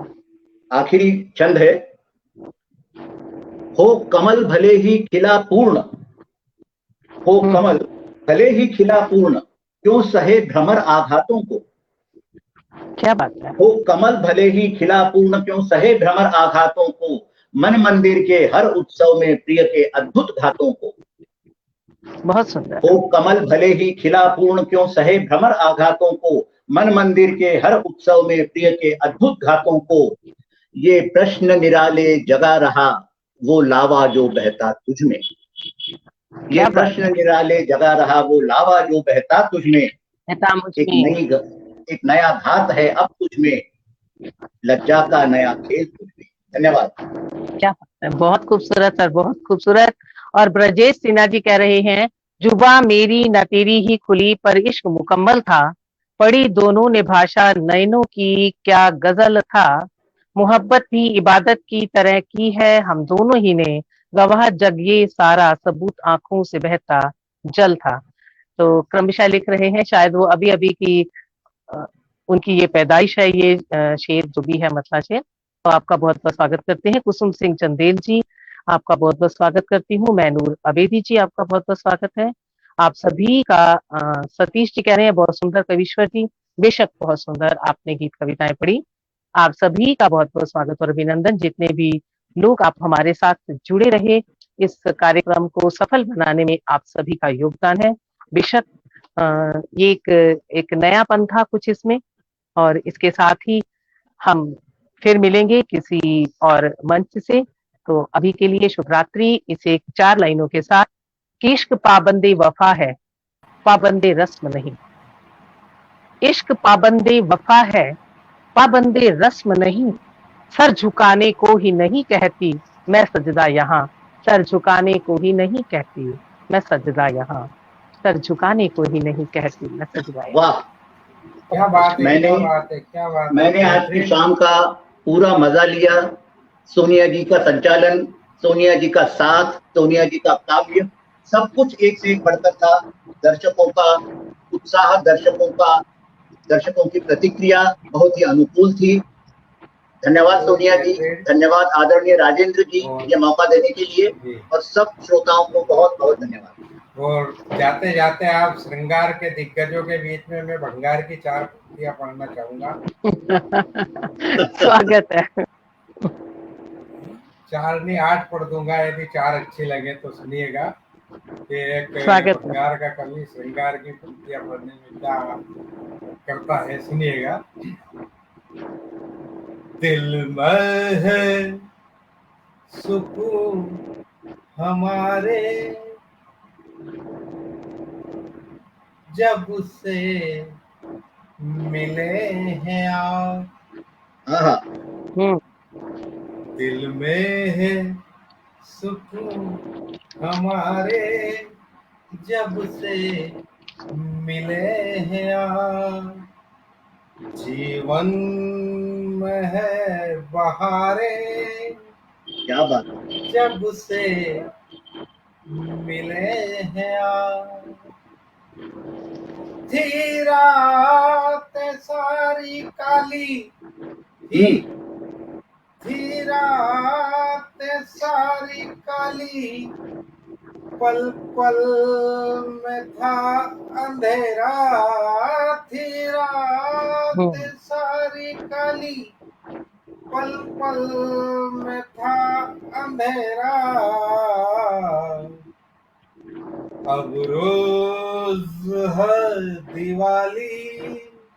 आखिरी छंद है। हो कमल भले ही खिला पूर्ण, हो कमल भले ही खिला पूर्ण क्यों सहे भ्रमर आघातों को। क्या बात है। हो कमल भले ही खिला पूर्ण क्यों सहे भ्रमर आघातों को। मन मंदिर के हर उत्सव में प्रिय के अद्भुत घातों को। बहुत सुंदर। हो कमल भले ही खिला पूर्ण क्यों सहे भ्रमर आघातों को। मन मंदिर के हर उत्सव में प्रिय के अद्भुत घातों को। ये प्रश्न निराले जगा रहा वो लावा जो बहता तुझ में। ये प्रश्न निराले जगा रहा वो लावा जो बहता तुझ में। एक नया घात है अब तुझ में। लज्जा का नया खेल तुझ में। धन्यवाद। क्या बात है। बहुत खूबसूरत सर, बहुत खूबसूरत। और ब्रजेश सिन्हा जी कह रहे हैं जुबा मेरी न तेरी ही खुली पर इश्क मुकम्मल था। पढ़ी दोनों ने भाषा नैनों की क्या गजल था। मोहब्बत भी इबादत की तरह की है हम दोनों ही ने। गवाह जग ये सारा सबूत आंखों से बहता जल था। तो क्रमशः लिख रहे हैं शायद वो अभी अभी की उनकी ये पैदाइश है ये शेर जो भी है मसला शेर। तो आपका बहुत बहुत स्वागत करते हैं। कुसुम सिंह चंदेल जी आपका बहुत बहुत स्वागत करती हूँ। मैनूर अबेदी जी आपका बहुत बहुत स्वागत है। आप सभी का सतीश जी कह रहे हैं बहुत सुंदर कवीश्वर जी। बेशक बहुत सुंदर आपने गीत कविताएं पढ़ी। आप सभी का बहुत बहुत स्वागत और अभिनंदन। जितने भी लोग आप हमारे साथ जुड़े रहे इस कार्यक्रम को सफल बनाने में आप सभी का योगदान है। बेशक ये एक नयापन था कुछ इसमें। और इसके साथ ही हम फिर मिलेंगे किसी और मंच से। तो अभी के लिए शुभ रात्रि। इसे 4 लाइनों के साथ। इश्क पाबंदे वफा है पाबंदे रस्म नहीं। इश्क पाबंदे वफा है पाबंदे रस्म नहीं। सर झुकाने को ही नहीं कहती मैं सजदा यहाँ। सर झुकाने को ही नहीं कहती मैं सजदा यहाँ। सर झुकाने को ही नहीं कहती मैं सजदा यहाँ। वाह क्या बात है। मैंने आज की शाम का पूरा मजा लिया। सोनिया जी का संचालन, सोनिया जी का साथ, सोनिया जी का काव्य, सब कुछ एक से एक बढ़कर था। दर्शकों का उत्साह, दर्शकों की प्रतिक्रिया बहुत ही अनुकूल थी। धन्यवाद सोनिया जी, धन्यवाद आदरणीय राजेंद्र जी, ये मौका देने के लिए, और सब श्रोताओं को बहुत बहुत धन्यवाद। और जाते जाते आप श्रृंगार के दिग्गजों के बीच में मैं भंगार की 4 पंक्तियां पढ़ना चाहूंगा। स्वागत है। 4 नहीं 8 पढ़ दूंगा, यदि 4 अच्छी लगे तो सुनिएगा कि एक भंगार का कवि श्रृंगार की पंक्तियां पढ़ने में क्या करता है, सुनिएगा। दिल में है सुकून हमारे जब से मिले हैं आप, दिल में है सुकून हमारे जब से मिले हैं आप, जीवन में है बहारे क्या बात, जब से मिले हैं आप, थी रात सारी काली, थी रात सारी काली, पल पल में था अंधेरा, थी रात सारी काली, पल पल में था अंधेरा, अब रोज है दिवाली,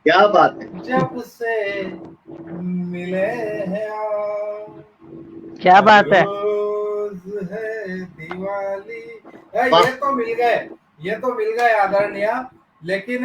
क्या बात है, जब से मिले हैं आप, क्या बात है, रोज है दिवाली। ये तो मिल गए आदरणीय, लेकिन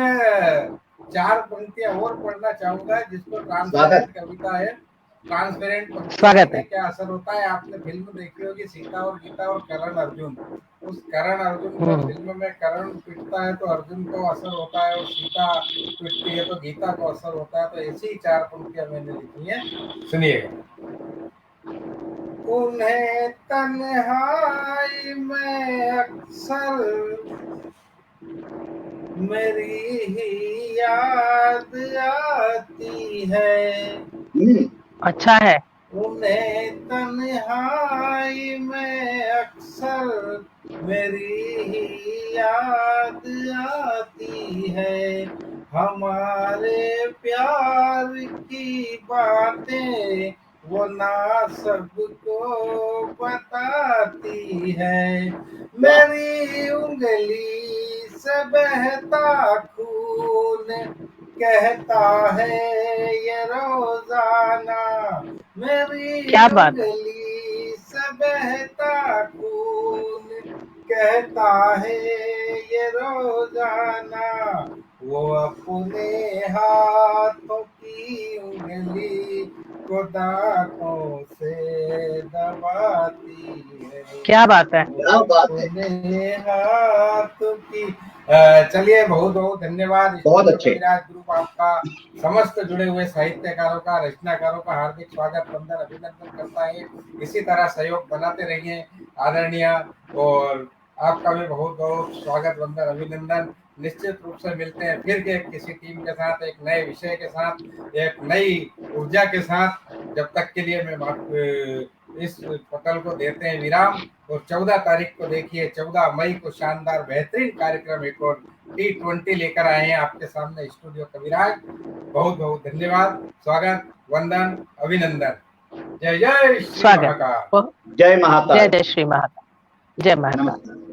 4 पंक्तियां और पढ़ना चाहूंगा जिसको ट्रांसपेरेंट कविता है। ट्रांसपेरेंट पंक्ति क्या असर होता है, आपने फिल्म देखी होगी सीता और गीता और करण अर्जुन। उस करण अर्जुन को फिल्म में करण पिटता है तो अर्जुन को असर होता है, और सीता पिटती है तो गीता को असर होता है। तो ऐसी 4 पंक्तियां मैंने लिखी है, सुनिएगा। उन्हें तन्हाई में अक्सर मेरी ही याद आती है। अच्छा है। उन्हें तन्हाई में अक्सर मेरी ही याद आती है, हमारे प्यार की बातें वो ना सबको बताती है, मेरी उंगली से बहता खून कहता है ये रोजाना, मेरी उंगली से बहता खून कहता है ये रोजाना, वो अपने हाथों की उंगली को दांतों से दबाती है। क्या बात है, अपने हाथों की। चलिए, बहुत बहुत धन्यवाद। बहुत अच्छे। ग्रुप आपका समस्त जुड़े हुए साहित्यकारों का, रचनाकारों का हार्दिक स्वागत, वंदन, अभिनंदन करता है। इसी तरह सहयोग बनाते रहिए आदरणीय, और आपका भी बहुत बहुत स्वागत, वंदन, अभिनंदन। निश्चित रूप से मिलते हैं फिर के किसी टीम के साथ, एक नए विषय के साथ, एक नई ऊर्जा के साथ। जब तक के लिए मैं इस पटल को देते हैं विराम, और 14 तारीख को देखिए, 14 मई को शानदार बेहतरीन कार्यक्रम एक और T20 लेकर आए हैं आपके सामने स्टूडियो कविराज। बहुत बहुत धन्यवाद, स्वागत, वंदन, अभिनंदन। जय जय श्री महाकाल। जय महाकाल। जय जय श्री महाकाल। जय महाकाल।